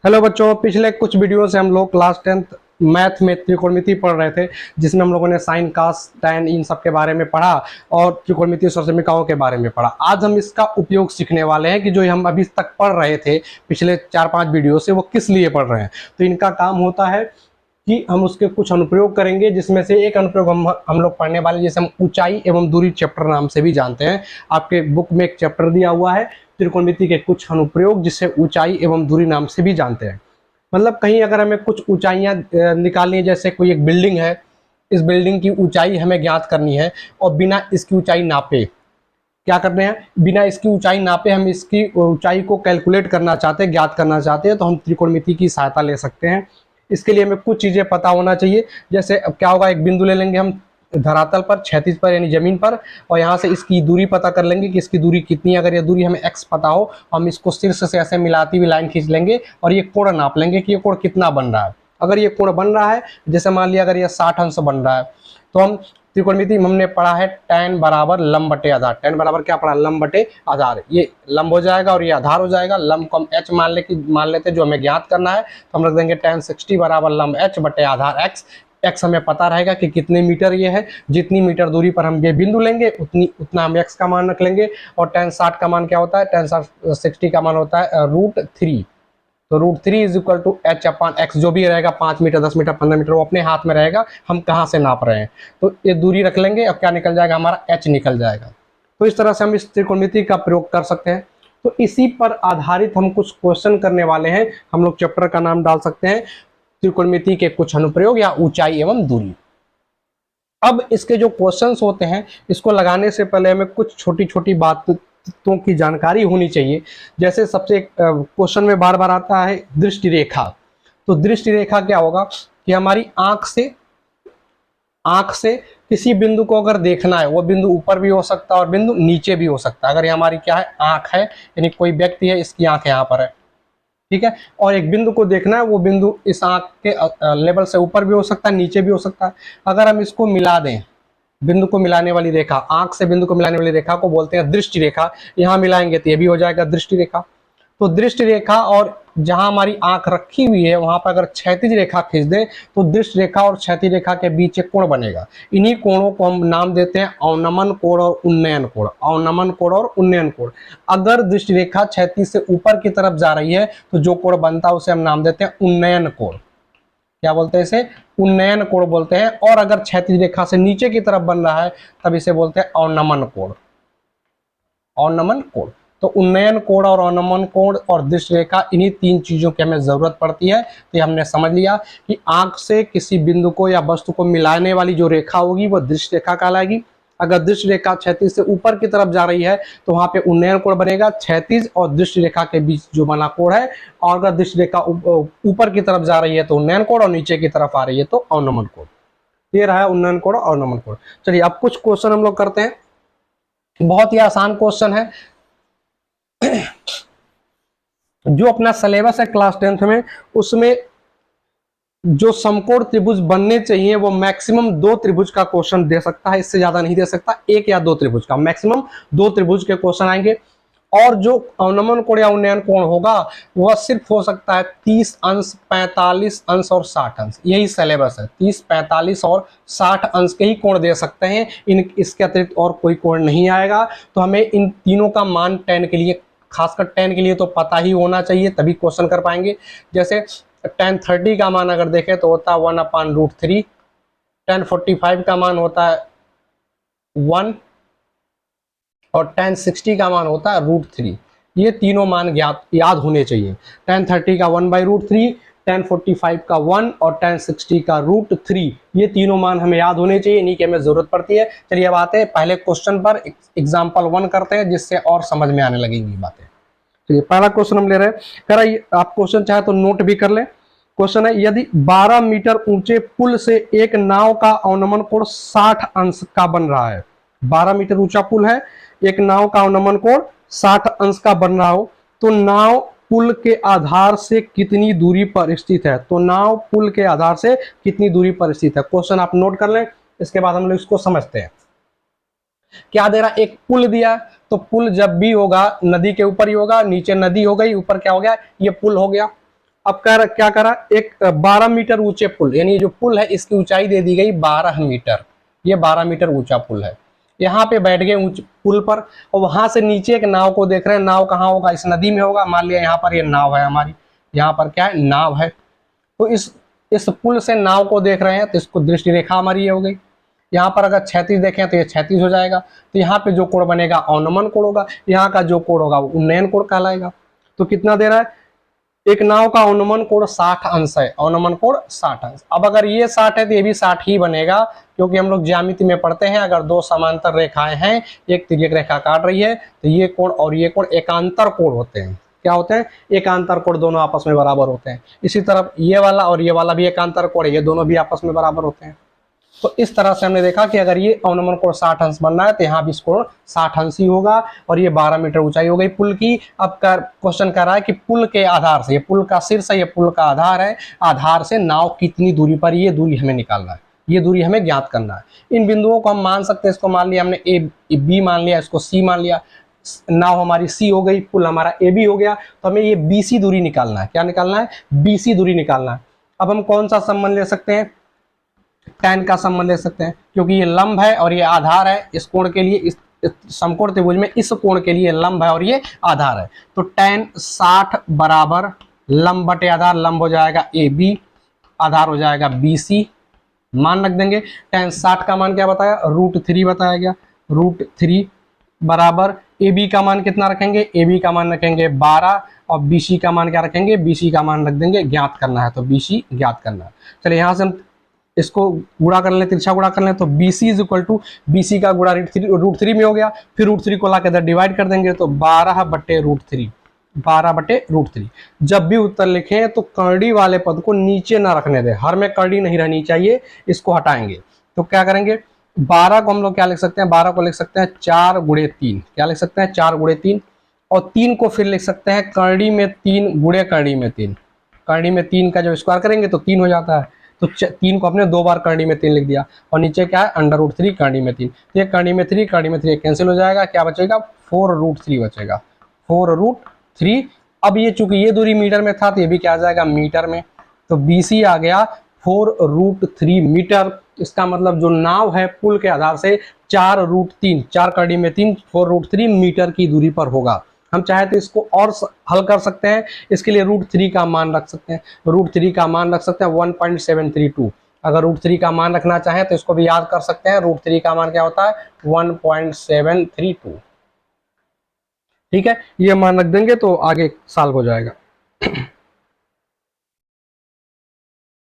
Hello बच्चों, पिछले कुछ वीडियो से हम लोग क्लास 10th मैथ में त्रिकोणमिति पढ़ रहे थे, जिसमें हम लोगों ने साइन, कास, टैन इन सब के बारे में पढ़ा और त्रिकोणमिति सरसमीकाओं के बारे में पढ़ा। आज हम इसका उपयोग सीखने वाले हैं कि जो हम अभी तक पढ़ रहे थे पिछले 4-5 वीडियो से, वो किस लिए पढ़ रहे हैं। तो इनका काम होता है कि हम उसके कुछ अनुप्रयोग करेंगे, जिसमें से एक अनुप्रयोग हम लोग पढ़ने वाले, जिसे हम ऊंचाई एवं दूरी चैप्टर नाम से भी जानते हैं। आपके बुक में एक चैप्टर दिया हुआ है त्रिकोणमिति के कुछ अनुप्रयोग, जिसे ऊंचाई एवं दूरी नाम से भी जानते हैं। मतलब कहीं अगर हमें कुछ ऊंचाइयां निकालनी है, जैसे कोई एक बिल्डिंग है, इस बिल्डिंग की ऊंचाई हमें ज्ञात करनी है और बिना इसकी ऊंचाई नापे, क्या करते हैं, बिना इसकी ऊंचाई नापे हम इसकी ऊंचाई को कैलकुलेट करना चाहते हैं, ज्ञात करना चाहते हैं, तो हम त्रिकोणमिति की सहायता ले सकते हैं। इसके लिए हमें कुछ चीजें पता होना चाहिए। जैसे अब क्या होगा, एक बिंदु ले लेंगे हम धरातल पर, क्षैतिज पर यानी जमीन पर, और यहाँ से इसकी दूरी पता कर लेंगे कि इसकी दूरी कितनी है। अगर ये दूरी हमें x पता हो, हम इसको शीर्ष से ऐसे मिलाती हुई लाइन खींच लेंगे और ये कोण नाप लेंगे कि ये कोण कितना बन रहा है। अगर ये कोण बन रहा है, जैसे मान लिया अगर ये 60 अंश बन रहा है, तो हम त्रिकोणमिति में हमने पढ़ा है tan बराबर लंब बटे आधार। tan बराबर क्या पढ़ा, लंब बटे आधार। ये लंब हो जाएगा और ये आधार हो जाएगा। लंब को हम h मान लेते हैं, जो हमें ज्ञात करना है, तो हम रख देंगे tan 60 बराबर लंब h बटे आधार x। x हमें पता रहेगा कि कितने मीटर ये है। जितनी मीटर दूरी पर हम ये बिंदु लेंगे उतना हम x का मान रख लेंगे। और tan 60 का मान क्या होता है, tan 60 का मान होता है √3। तो √3 is equal to h upon x, जो भी रहेगा 5 मीटर, 10 मीटर, 15 मीटर, वो अपने हाथ में रहेगा, हम कहाँ से नाप रहे हैं। तो ये दूरी रख लेंगे और क्या निकल जाएगा, हमारा h निकल जाएगा। तो इस तरह से हम इस त्रिकोणमिति का प्रयोग कर सकते हैं। तो इसी पर आधारित हम कुछ क्वेश्चन करने वाले हैं। हम लोग चैप्टर का नाम डाल सकते हैं त्रिकोणमिति के कुछ अनुप्रयोग या ऊंचाई एवं दूरी। अब इसके जो क्वेश्चंस होते हैं, इसको लगाने से पहले हमें कुछ छोटी छोटी बातों की जानकारी होनी चाहिए। जैसे सबसे क्वेश्चन में बार बार आता है दृष्टि रेखा। तो दृष्टि रेखा क्या होगा कि हमारी आंख से किसी बिंदु को अगर देखना है, वो बिंदु ऊपर भी हो सकता है और बिंदु नीचे भी हो सकता है। अगर ये हमारी क्या है, आंख है, यानी कोई व्यक्ति है, इसकी आंख यहाँ पर है, ठीक है, और एक बिंदु को देखना है, वो बिंदु इस आंख के लेवल से ऊपर भी हो सकता है, नीचे भी हो सकता है। अगर हम इसको मिला दें, बिंदु को मिलाने वाली रेखा, आंख से बिंदु को मिलाने वाली रेखा को बोलते हैं दृष्टि रेखा। यहां मिलाएंगे तो ये भी हो जाएगा दृष्टि रेखा। तो दृष्टि रेखा, और जहां हमारी आंख रखी हुई है वहां पर अगर क्षैतिज रेखा खींच दें, तो दृष्टि रेखा और क्षैतिज रेखा के बीच एक कोण बनेगा। इन्हीं कोणों को हम नाम देते हैं अवनमन कोण और उन्नयन कोण। अवनमन कोण और उन्नयन कोण। अगर दृष्टि रेखा क्षैतिज से ऊपर की तरफ जा रही है, तो जो कोण बनता है उसे हम नाम देते हैं उन्नयन कोण। क्या बोलते हैं इसे, उन्नयन कोण बोलते हैं। और अगर क्षैतिज रेखा से नीचे की तरफ बन रहा है, तब इसे बोलते हैं अवनमन कोण। अवनमन कोण। तो उन्नयन कोण और अवनमन कोण और दृष्टि रेखा, इन्हीं तीन चीजों की हमें जरूरत पड़ती है। तो हमने समझ लिया कि आंख से किसी बिंदु को या वस्तु को मिलाने वाली जो रेखा होगी वो दृष्टि रेखा कहलाएगी। अगर दृष्टि रेखा क्षैतिज से ऊपर की तरफ जा रही है, तो वहां पे उन्नयन कोण बनेगा। क्षैतिज और दृष्टि रेखा के बीच जो बना कोण है, और अगर दृष्टि रेखा ऊपर की तरफ जा रही है तो उन्नयन कोण, और नीचे की तरफ आ रही है तो अवनमन कोण। ये रहा है उन्नयन कोण और अवनमन कोण। चलिए अब कुछ क्वेश्चन हम लोग करते हैं। बहुत ही आसान क्वेश्चन है। जो अपना सिलेबस है क्लास 10th में, उसमें जो समकोण त्रिभुज बनने चाहिए वो मैक्सिमम 2 त्रिभुज का क्वेश्चन दे सकता है, इससे ज्यादा नहीं दे सकता। 1 या 2 त्रिभुज का, मैक्सिमम 2 त्रिभुज के क्वेश्चन आएंगे। और जो अवनमन कोण या उन्नयन कोण होगा, वह सिर्फ हो सकता है 30 अंश, 45 अंश और 60 अंश। यही सिलेबस है, 30, 45 और 60 अंश के ही कोण दे सकते हैं। इसके अतिरिक्त और कोई कोण नहीं आएगा। तो हमें इन तीनों का मान tan के लिए, खासकर tan के लिए तो पता ही होना चाहिए, तभी क्वेश्चन कर पाएंगे। जैसे tan 30 का मान अगर देखें तो होता है 1/√3। tan 45 का मान होता है 1, और tan 60 का मान होता है √3। ये तीनों मान याद होने चाहिए। tan 30 का 1/√3, tan 45 का 1 और tan 60 का √3। ये तीनों मान हमें याद होने चाहिए, इन्हीं की हमें जरूरत पड़ती है। चलिए अब आते हैं पहले क्वेश्चन पर, एग्जाम्पल 1 करते हैं, जिससे और समझ में आने लगेंगी बातें। चलिए पहला क्वेश्चन हम ले रहे हैं। कह रहा है, आप क्वेश्चन चाहे तो नोट भी कर लें। क्वेश्चन है, यदि 12 मीटर ऊंचे पुल से एक नाव का अवनमन कोण 60 अंश का बन रहा है। 12 मीटर ऊंचा पुल है, एक नाव का अवनमन कोण 60 अंश का बन रहा हो, तो नाव पुल के आधार से कितनी दूरी पर स्थित है। तो नाव पुल के आधार से कितनी दूरी पर स्थित है। क्वेश्चन आप नोट कर लें, इसके बाद हम लोग इसको समझते हैं। क्या दे रहा, एक पुल दिया, तो पुल जब भी होगा नदी के ऊपर ही होगा। नीचे नदी हो गई, ऊपर क्या हो गया, ये पुल हो गया। अब क्या करा, एक 12 मीटर ऊंचे पुल, यानी जो पुल है इसकी ऊंचाई दे दी गई 12 मीटर, ये 12 मीटर ऊंचा पुल है। यहाँ पे बैठ गए ऊंचे पुल पर, और वहां से नीचे एक नाव को देख रहे हैं। नाव कहाँ होगा, इस नदी में होगा। मान लिया यहाँ पर ये नाव है हमारी, यहाँ पर क्या है, नाव है। तो इस पुल से नाव को देख रहे हैं, तो इसको दृष्टि रेखा हमारी ये हो गई। यहाँ पर अगर क्षैतिज देखें तो ये क्षैतिज हो जाएगा, तो यहाँ पे जो कोण बनेगा अवनमन कोण होगा, यहाँ का जो कोण होगा वो उन्नयन कोण कहलाएगा। तो कितना दे रहा है, एक नाव का अवनमन कोण 60 अंश है, अवनमन कोण 60 अंश। अब अगर ये 60 है तो ये भी 60 ही बनेगा, क्योंकि हम लोग ज्यामिति में पढ़ते हैं अगर दो समांतर रेखाएं हैं, एक तिर्यक रेखा काट रही है, तो ये कोण और ये कोण एकांतर कोण होते हैं। क्या होते हैं, एकांतर कोण, दोनों आपस में बराबर होते हैं। इसी तरफ ये वाला और ये वाला भी एकांतर कोण है, ये दोनों भी आपस में बराबर होते हैं। तो इस तरह से हमने देखा कि अगर ये अवनमन कोण 60 अंश बनना है तो यहाँ भी कोण 60 अंश ही होगा, और ये 12 मीटर ऊंचाई हो गई पुल की। अब क्वेश्चन कर रहा है कि पुल के आधार से, ये पुल का शीर्ष है, ये पुल का आधार है, आधार से नाव कितनी दूरी पर, ये दूरी हमें निकालना है, ये दूरी हमें ज्ञात करना है। इन बिंदुओं को हम मान सकते हैं, इसको मान लिया हमने ए बी मान लिया, इसको सी मान लिया, नाव हमारी सी हो गई, पुल हमारा ए बी हो गया। तो हमें ये बीसी दूरी निकालना है। क्या निकालना है, बीसी दूरी निकालना है। अब हम कौन सा संबंध ले सकते हैं, tan का संबंध ले सकते हैं, क्योंकि ये लंब है और ये आधार है। इस कोण के लिए, इस समकोण त्रिभुज में इस कोण के लिए लंब है और ये आधार है। तो tan 60 बराबर लंब बटे आधार, लंब हो जाएगा ए बी, आधार हो जाएगा BC, मान रख देंगे। tan 60 का मान क्या बताया, √3 बताया गया, √3 बराबर ए बी का मान कितना रखेंगे, ए बी का मान रखेंगे 12, और BC का मान क्या रखेंगे, BC का मान रख देंगे, ज्ञात करना है तो BC ज्ञात करना है। चलिए यहाँ से हम इसको गुणा कर लें, तिरछा गुणा कर लें, तो BC is equal to BC का गुणा √3 में हो गया, फिर √3 को ला के इधर डिवाइड कर देंगे, तो 12 बटे √3, 12 बटे √3। जब भी उत्तर लिखें तो कर्डी वाले पद को नीचे ना रखने दें, हर में कर्डी नहीं रहनी चाहिए, इसको हटाएंगे। तो क्या करेंगे, 12 को हम लोग क्या लिख सकते हैं, 12 को लिख सकते हैं 4 गुणे 3, क्या लिख सकते हैं 4 गुणे 3, और 3 को फिर लिख सकते हैं कर्डी में 3 गुणे कर्डी में 3, कर्डी में 3 का जब स्क्वायर करेंगे तो 3 हो जाता है। तो 3 को अपने 2 बार कर्डी में 3 लिख दिया, और नीचे क्या है √3 कर्डी में 3, तो ये कर्डी में 3 कैंसिल हो जाएगा, क्या बचेगा 4√3 बचेगा, 4√3। अब ये चूंकि ये दूरी मीटर में था तो ये भी क्या आ जाएगा मीटर में, तो BC आ गया 4√3 मीटर। इसका मतलब जो नाव है पुल के आधार से 4√3, 4 कर्डी में 3, 4√3 मीटर की दूरी पर होगा। हम चाहे तो इसको और हल कर सकते हैं, इसके लिए √3 का मान रख सकते हैं, √3 का मान रख सकते हैं 1.732। अगर √3 का मान रखना चाहें तो इसको भी याद कर सकते हैं, √3 का मान क्या होता है 1.732। ठीक है, ये मान रख देंगे तो आगे सॉल्व हो जाएगा।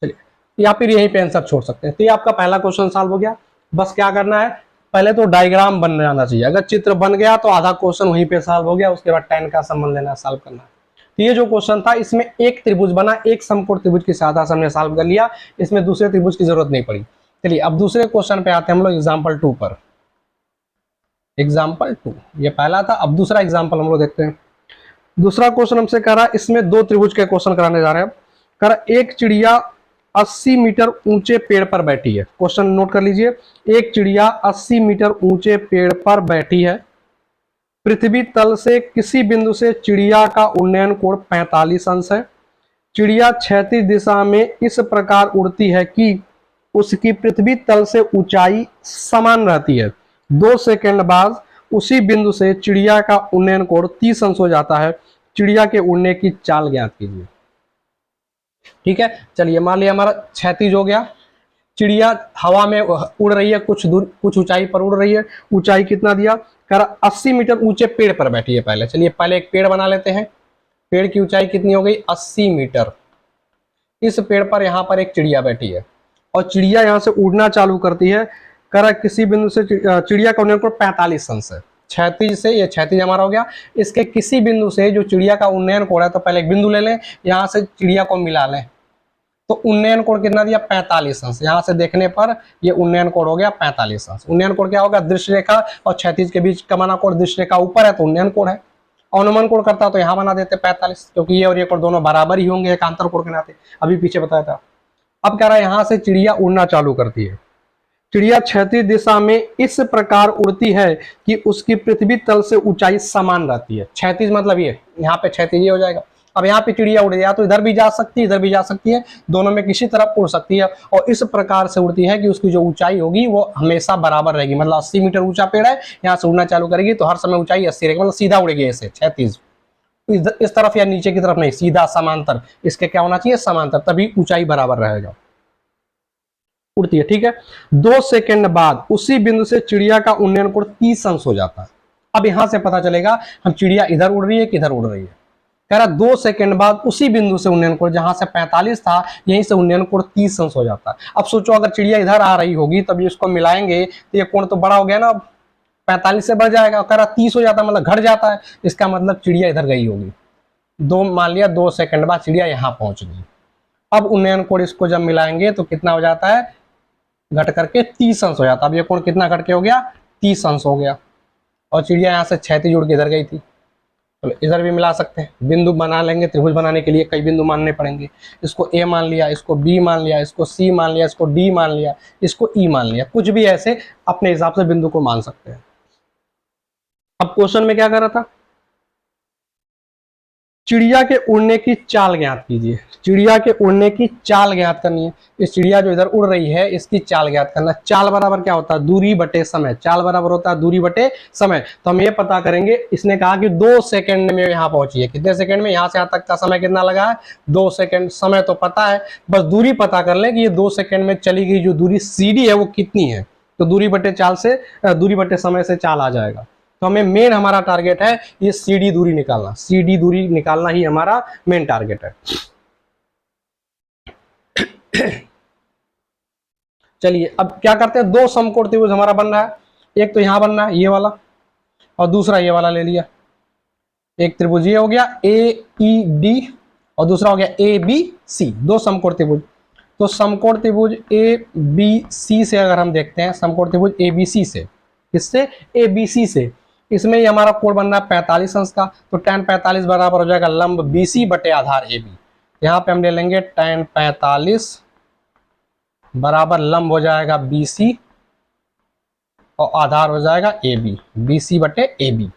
चलिए, या फिर यहीं पे आंसर छोड़ सकते हैं। तो ये आपका पहला क्वेश्चन सॉल्व हो गया। बस क्या करना है, पहले तो डायग्राम बन जाना चाहिए, अगर चित्र बन गया तो आधा क्वेश्चन वहीं पे सॉल्व हो गया, उसके बाद tan का संबंध लेना, सॉल्व करना। तो ये जो क्वेश्चन था इसमें एक त्रिभुज बना, एक समकोण त्रिभुज की सहायता से हमने सॉल्व कर लिया, इसमें दूसरे त्रिभुज की जरूरत नहीं पड़ी। चलिए अब दूसरे क्वेश्चन पे आते हैं हम लोग, एग्जाम्पल 2 पर। एग्जाम्पल 2 ये पहला था, अब दूसरा एग्जाम्पल हम लोग देखते हैं। दूसरा क्वेश्चन हमसे कह रहा है, इसमें 2 त्रिभुज के क्वेश्चन कराने जा रहे हैं। कह रहा एक चिड़िया 80 मीटर ऊंचे पेड़ पर बैठी है। क्वेश्चन नोट कर लीजिए, एक चिड़िया 80 मीटर ऊंचे पेड़ पर बैठी है। पृथ्वी तल से किसी बिंदु से चिड़िया का उन्नयन कोण 45 अंश है। चिड़िया क्षैतिज दिशा में इस प्रकार उड़ती है कि उसकी पृथ्वी तल से ऊंचाई समान रहती है। 2 सेकंड बाद उसी बिंदु से चिड़िया का उन्नयन कोण 30 अंश हो जाता है। चिड़िया के उड़ने की चाल ज्ञात कीजिए। ठीक है, चलिए मान लिया हमारा क्षैतिज हो गया, चिड़िया हवा में उड़ रही है, कुछ दूर कुछ ऊंचाई पर उड़ रही है। ऊंचाई कितना दिया, कर 80 मीटर ऊंचे पेड़ पर बैठी है। पहले चलिए पहले एक पेड़ बना लेते हैं। पेड़ की ऊंचाई कितनी हो गई 80 मीटर। इस पेड़ पर यहाँ पर एक चिड़िया बैठी है और चिड़िया यहाँ से उड़ना चालू करती है। कर किसी बिंदु से चिड़िया का उन्नयन कोण 45 अंश है। क्षैतिज से, ये क्षैतिज हमारा हो गया, इसके किसी बिंदु से जो चिड़िया का उन्नयन कोण है, तो पहले एक बिंदु ले लें, यहाँ से चिड़िया को मिला लें, तो उन्नयन कोण कितना दिया 45 अंश। यहाँ से देखने पर ये उन्नयन कोण हो गया 45 अंश। उन्नयन कोण क्या होगा, दृश्य रेखा और क्षैतिज के बीच का बना कोण, दृश्य रेखा ऊपर है तो उन्नयन कोण है। अनुमान कोण करता तो यहाँ बना देते 45, क्योंकि ये और ये कोण दोनों बराबर ही होंगे एकांतर कोण के नाते, अभी पीछे बताया था। अब कह रहा है यहाँ से चिड़िया उड़ना चालू करती है। चिड़िया क्षैतिज दिशा में इस प्रकार उड़ती है कि उसकी पृथ्वी तल से ऊंचाई समान रहती है। क्षैतिज मतलब ये, यहाँ पे क्षैतिज हो जाएगा, अब यहाँ पे चिड़िया उड़ गया तो इधर भी जा सकती है, इधर भी जा सकती है, दोनों में किसी तरफ उड़ सकती है, और इस प्रकार से उड़ती है कि उसकी जो ऊंचाई होगी वो हमेशा बराबर रहेगी। मतलब 80 मीटर ऊंचा पेड़ है, यहाँ से उड़ना चालू करेगी तो हर समय ऊंचाई 80 रहेगी, मतलब सीधा उड़ेगी ऐसे 36, इस तरफ या नीचे की तरफ नहीं, सीधा समांतर, इसके क्या होना चाहिए, समांतर, तभी ऊंचाई बराबर रहेगा, उड़ती है। ठीक है, 2 सेकंड बाद उसी बिंदु से चिड़िया का उन्नयन कोण 30 अंश हो जाता है। अब यहां से पता चलेगा हम चिड़िया इधर उड़ रही है कि इधर उड़ रही है। कह रहा 2 सेकंड बाद उसी बिंदु से उन्नयन कोण, जहां से 45 था यहीं से उन्नयन कोण 30 अंश हो जाता है। अब सोचो अगर चिड़िया इधर आ रही होगी तब इसको मिलाएंगे तो ये कोण तो बड़ा हो गया ना, 45 से बढ़ जाएगा, कह रहा 30 हो जाता है, मतलब घट जाता है, इसका मतलब चिड़िया इधर गई होगी। मान लिया 2 सेकंड बाद चिड़िया यहाँ पहुंच गई। अब उन्नयन कोण इसको जब मिलाएंगे तो कितना हो जाता है, घट करके 30 अंश हो जाता है। अब ये कोण कितना घट के हो गया, 30 अंश हो गया, और चिड़िया यहाँ से क्षैतिज उड़ के इधर गई थी। तो इधर भी मिला सकते हैं, बिंदु बना लेंगे, त्रिभुज बनाने के लिए कई बिंदु मानने पड़ेंगे। इसको ए मान लिया, इसको बी मान लिया, इसको सी मान लिया, इसको डी मान लिया, इसको ई मान लिया, कुछ भी ऐसे अपने हिसाब से बिंदु को मान सकते हैं। अब क्वेश्चन में क्या कर रहा था, चिड़िया के उड़ने की चाल ज्ञात कीजिए। चिड़िया के उड़ने की चाल ज्ञात करनी है। इस चिड़िया जो इधर उड़ रही है इसकी चाल ज्ञात करना। चाल बराबर क्या होता है, दूरी बटे समय। चाल बराबर होता है दूरी बटे समय। तो हम ये पता करेंगे, इसने कहा कि 2 सेकंड में यहाँ पहुंची है, कितने सेकंड में, यहाँ से यहाँ तक का समय कितना लगा है, 2 सेकंड। समय तो पता है, बस दूरी पता कर लें कि ये 2 सेकंड में चली गई जो दूरी CD है वो कितनी है। तो दूरी बटे चाल से, दूरी बटे समय से चाल आ जाएगा। तो हमें मेन हमारा टारगेट है ये CD दूरी निकालना। CD दूरी निकालना ही हमारा मेन टारगेट है। चलिए अब क्या करते हैं, 2 समकोण त्रिभुज हमारा बन रहा है। एक तो यहां बन रहा है ये वाला, और दूसरा ये वाला ले लिया। एक त्रिभुज ये हो गया AED, और दूसरा हो गया ABC, 2 समकोण त्रिभुज। तो समकोण त्रिभुज ABC से अगर हम देखते हैं, समकोण त्रिभुज ABC से, किससे, ABC से, इसमें ही हमारा कोण बन रहा है 45 अंश का। तो tan 45 बराबर हो जाएगा लंब BC बटे आधार AB। यहाँ पे हम ले लेंगे tan 45 बराबर लंब हो जाएगा BC और आधार हो जाएगा AB, BC बटे AB।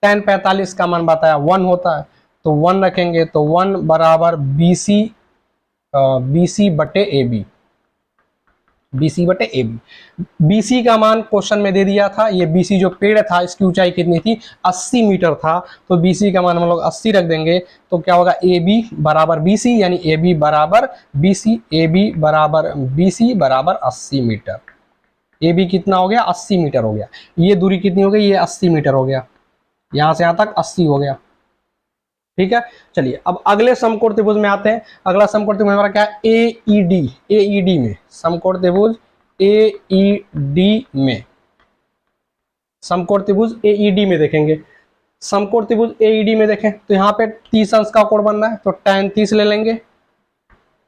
tan 45 का मान बताया 1 होता है, तो 1 रखेंगे, तो 1 बराबर BC बटे AB, BC बटे AB। BC का मान क्वेश्चन में दे दिया था। ये BC जो पेड़ था इसकी ऊंचाई कितनी थी, 80 मीटर था, तो BC का मान हम लोग 80 रख देंगे। तो क्या होगा, AB बराबर BC, यानी AB बराबर BC, AB बराबर BC बराबर 80 मीटर। AB कितना हो गया, 80 मीटर हो गया। ये दूरी कितनी हो गई, ये 80 मीटर हो गया, यहां से यहां तक 80 हो गया। ठीक है, चलिए अब अगले समकोण त्रिभुज में आते हैं। अगला समकोण त्रिभुज हमारा क्या है, AED में, समकोण त्रिभुज AED में, समकोण त्रिभुज AED में देखेंगे। समकोण त्रिभुज AED में देखें तो यहाँ पे 30 अंश का कोण बनना है, तो tan 30 ले लेंगे।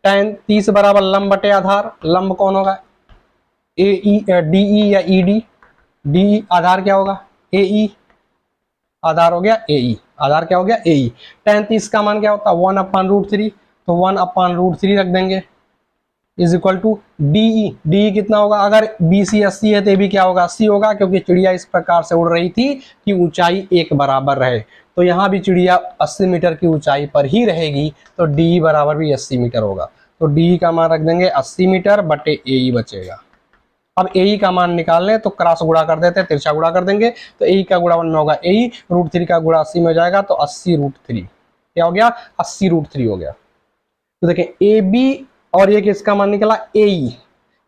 tan 30 बराबर लंब बटे आधार। लंब कौन होगा, DE या ED। DE आधार क्या होगा, AE, आधार हो गया AE, आधार क्या हो गया AE। tan 30 का मान क्या होता है, 1/√3, तो 1/√3 रख देंगे, इज इक्वल टू DE कितना होगा, अगर BC 80 है तो ये भी क्या होगा, 80 होगा, क्योंकि चिड़िया इस प्रकार से उड़ रही थी कि ऊंचाई एक बराबर रहे। तो यहाँ भी चिड़िया 80 मीटर की ऊंचाई पर ही रहेगी, तो DE बराबर भी 80 मीटर होगा। तो DE का मान रख देंगे 80 मीटर बटे AE बचेगा। अब AE का मान निकाल लें तो क्रॉस गुणा कर देते हैं, तिरछा गुणा कर देंगे, तो AE का गुणा 1 में होगा AE, √3 का गुणा 80 में हो जाएगा, तो 80√3 क्या हो गया, 80√3 हो गया। तो देखें AB और ये किसका मान निकला, AE।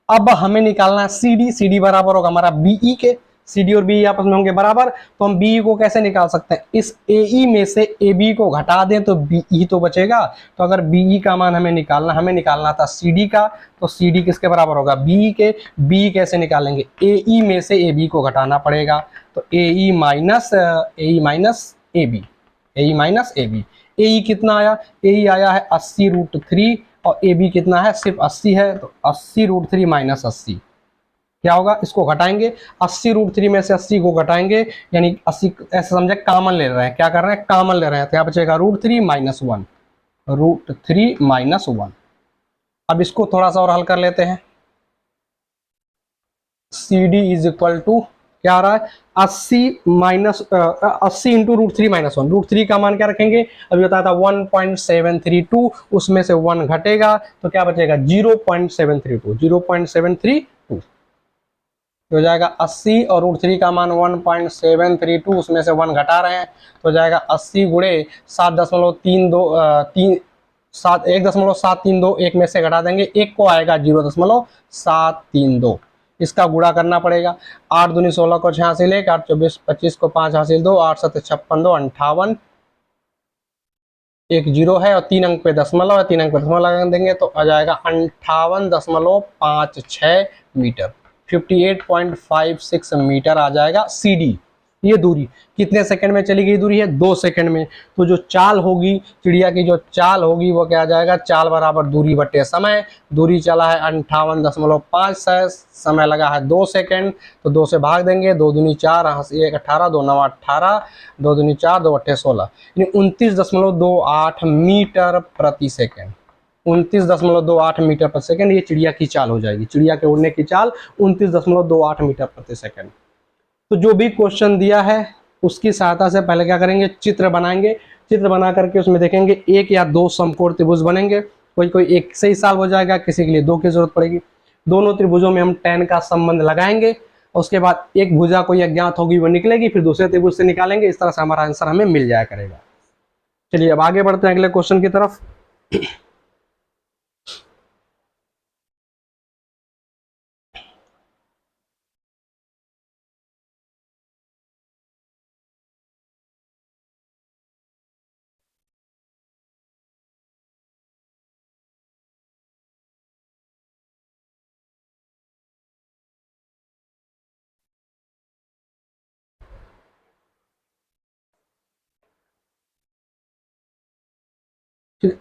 अब हमें निकालना है CD बराबर होगा हमारा BE के। CD और BE आपस में होंगे बराबर, तो हम BE को कैसे निकाल सकते हैं, इस AE में से AB को घटा दें तो BE तो बचेगा। तो अगर BE का मान हमें निकालना था CD का, तो CD किसके बराबर होगा, BE के। BE कैसे निकालेंगे, AE में से AB को घटाना पड़ेगा, तो AE minus AB, AE minus AB। AE कितना आया, AE आया है 80√3, और AB कितना है, सिर्फ 80 है, तो 80√3 माइनस 80 क्या होगा, इसको घटाएंगे, 80√3 में से 80 को घटाएंगे, यानी 80 ऐसे समझे कॉमन ले रहे हैं, क्या कर रहे हैं, कॉमन ले रहे हैं, तो यहाँ बचेगा √3 माइनस 1, √3 माइनस 1। अब इसको थोड़ा सा और हल कर लेते हैं। CD इज इक्वल टू क्या आ रहा है 80 इंटू √3 - 1। √3 का मान क्या रखेंगे, अभी बताया था 1.732, उसमें से 1 घटेगा तो क्या बचेगा 0.732 हो जाएगा 80 और √3 का मान 1.732, उसमें से 1 घटा रहे हैं तो हो जाएगा 80 गुणे 1.732, एक में से घटा देंगे, एक को आएगा 0.732, इसका गुणा करना पड़ेगा। 8 दूनी 16 को 6 हासिल 1, 8 24 25 को 5 हासिल 2, 8 7 56 2 58, एक 0 है और 3 अंक पे दशमलव है, 3 अंक पे दशमलव लगा देंगे तो आ जाएगा 58.56 मीटर, 58.56 मीटर आ जाएगा CD। ये दूरी कितने सेकंड में चली गई दूरी है, 2 सेकंड में। तो जो चाल होगी चिड़िया की, जो चाल होगी वो क्या आ जाएगा, चाल बराबर दूरी बटे समय। दूरी चला है 58.5, समय लगा है 2 सेकंड, तो 2 से भाग देंगे, 2 दूनी 4, 1 18, 2 9 18, 2 दूनी 4, 2 8 16, यानी 29.28 मीटर प्रति सेकंड। 29.28 मीटर प्रति सेकंड ये चिड़िया की चाल हो जाएगी। चिड़िया के उड़ने की चाल 29.28 मीटर प्रति सेकंड। तो जो भी क्वेश्चन दिया है उसकी सहायता से पहले क्या करेंगे, चित्र बनाएंगे। चित्र बना करके उसमें देखेंगे 1 या 2 समकोण त्रिभुज बनेंगे। कोई एक से ही सॉल्व हो जाएगा, किसी के लिए 2 की जरूरत पड़ेगी। दोनों त्रिभुजों में हम tan का संबंध लगाएंगे, उसके बाद एक भुजा कोई अज्ञात होगी वो निकलेगी, फिर दूसरे त्रिभुज से निकालेंगे। इस तरह से हमारा आंसर हमें मिल जाया करेगा। चलिए अब आगे बढ़ते हैं अगले क्वेश्चन की तरफ।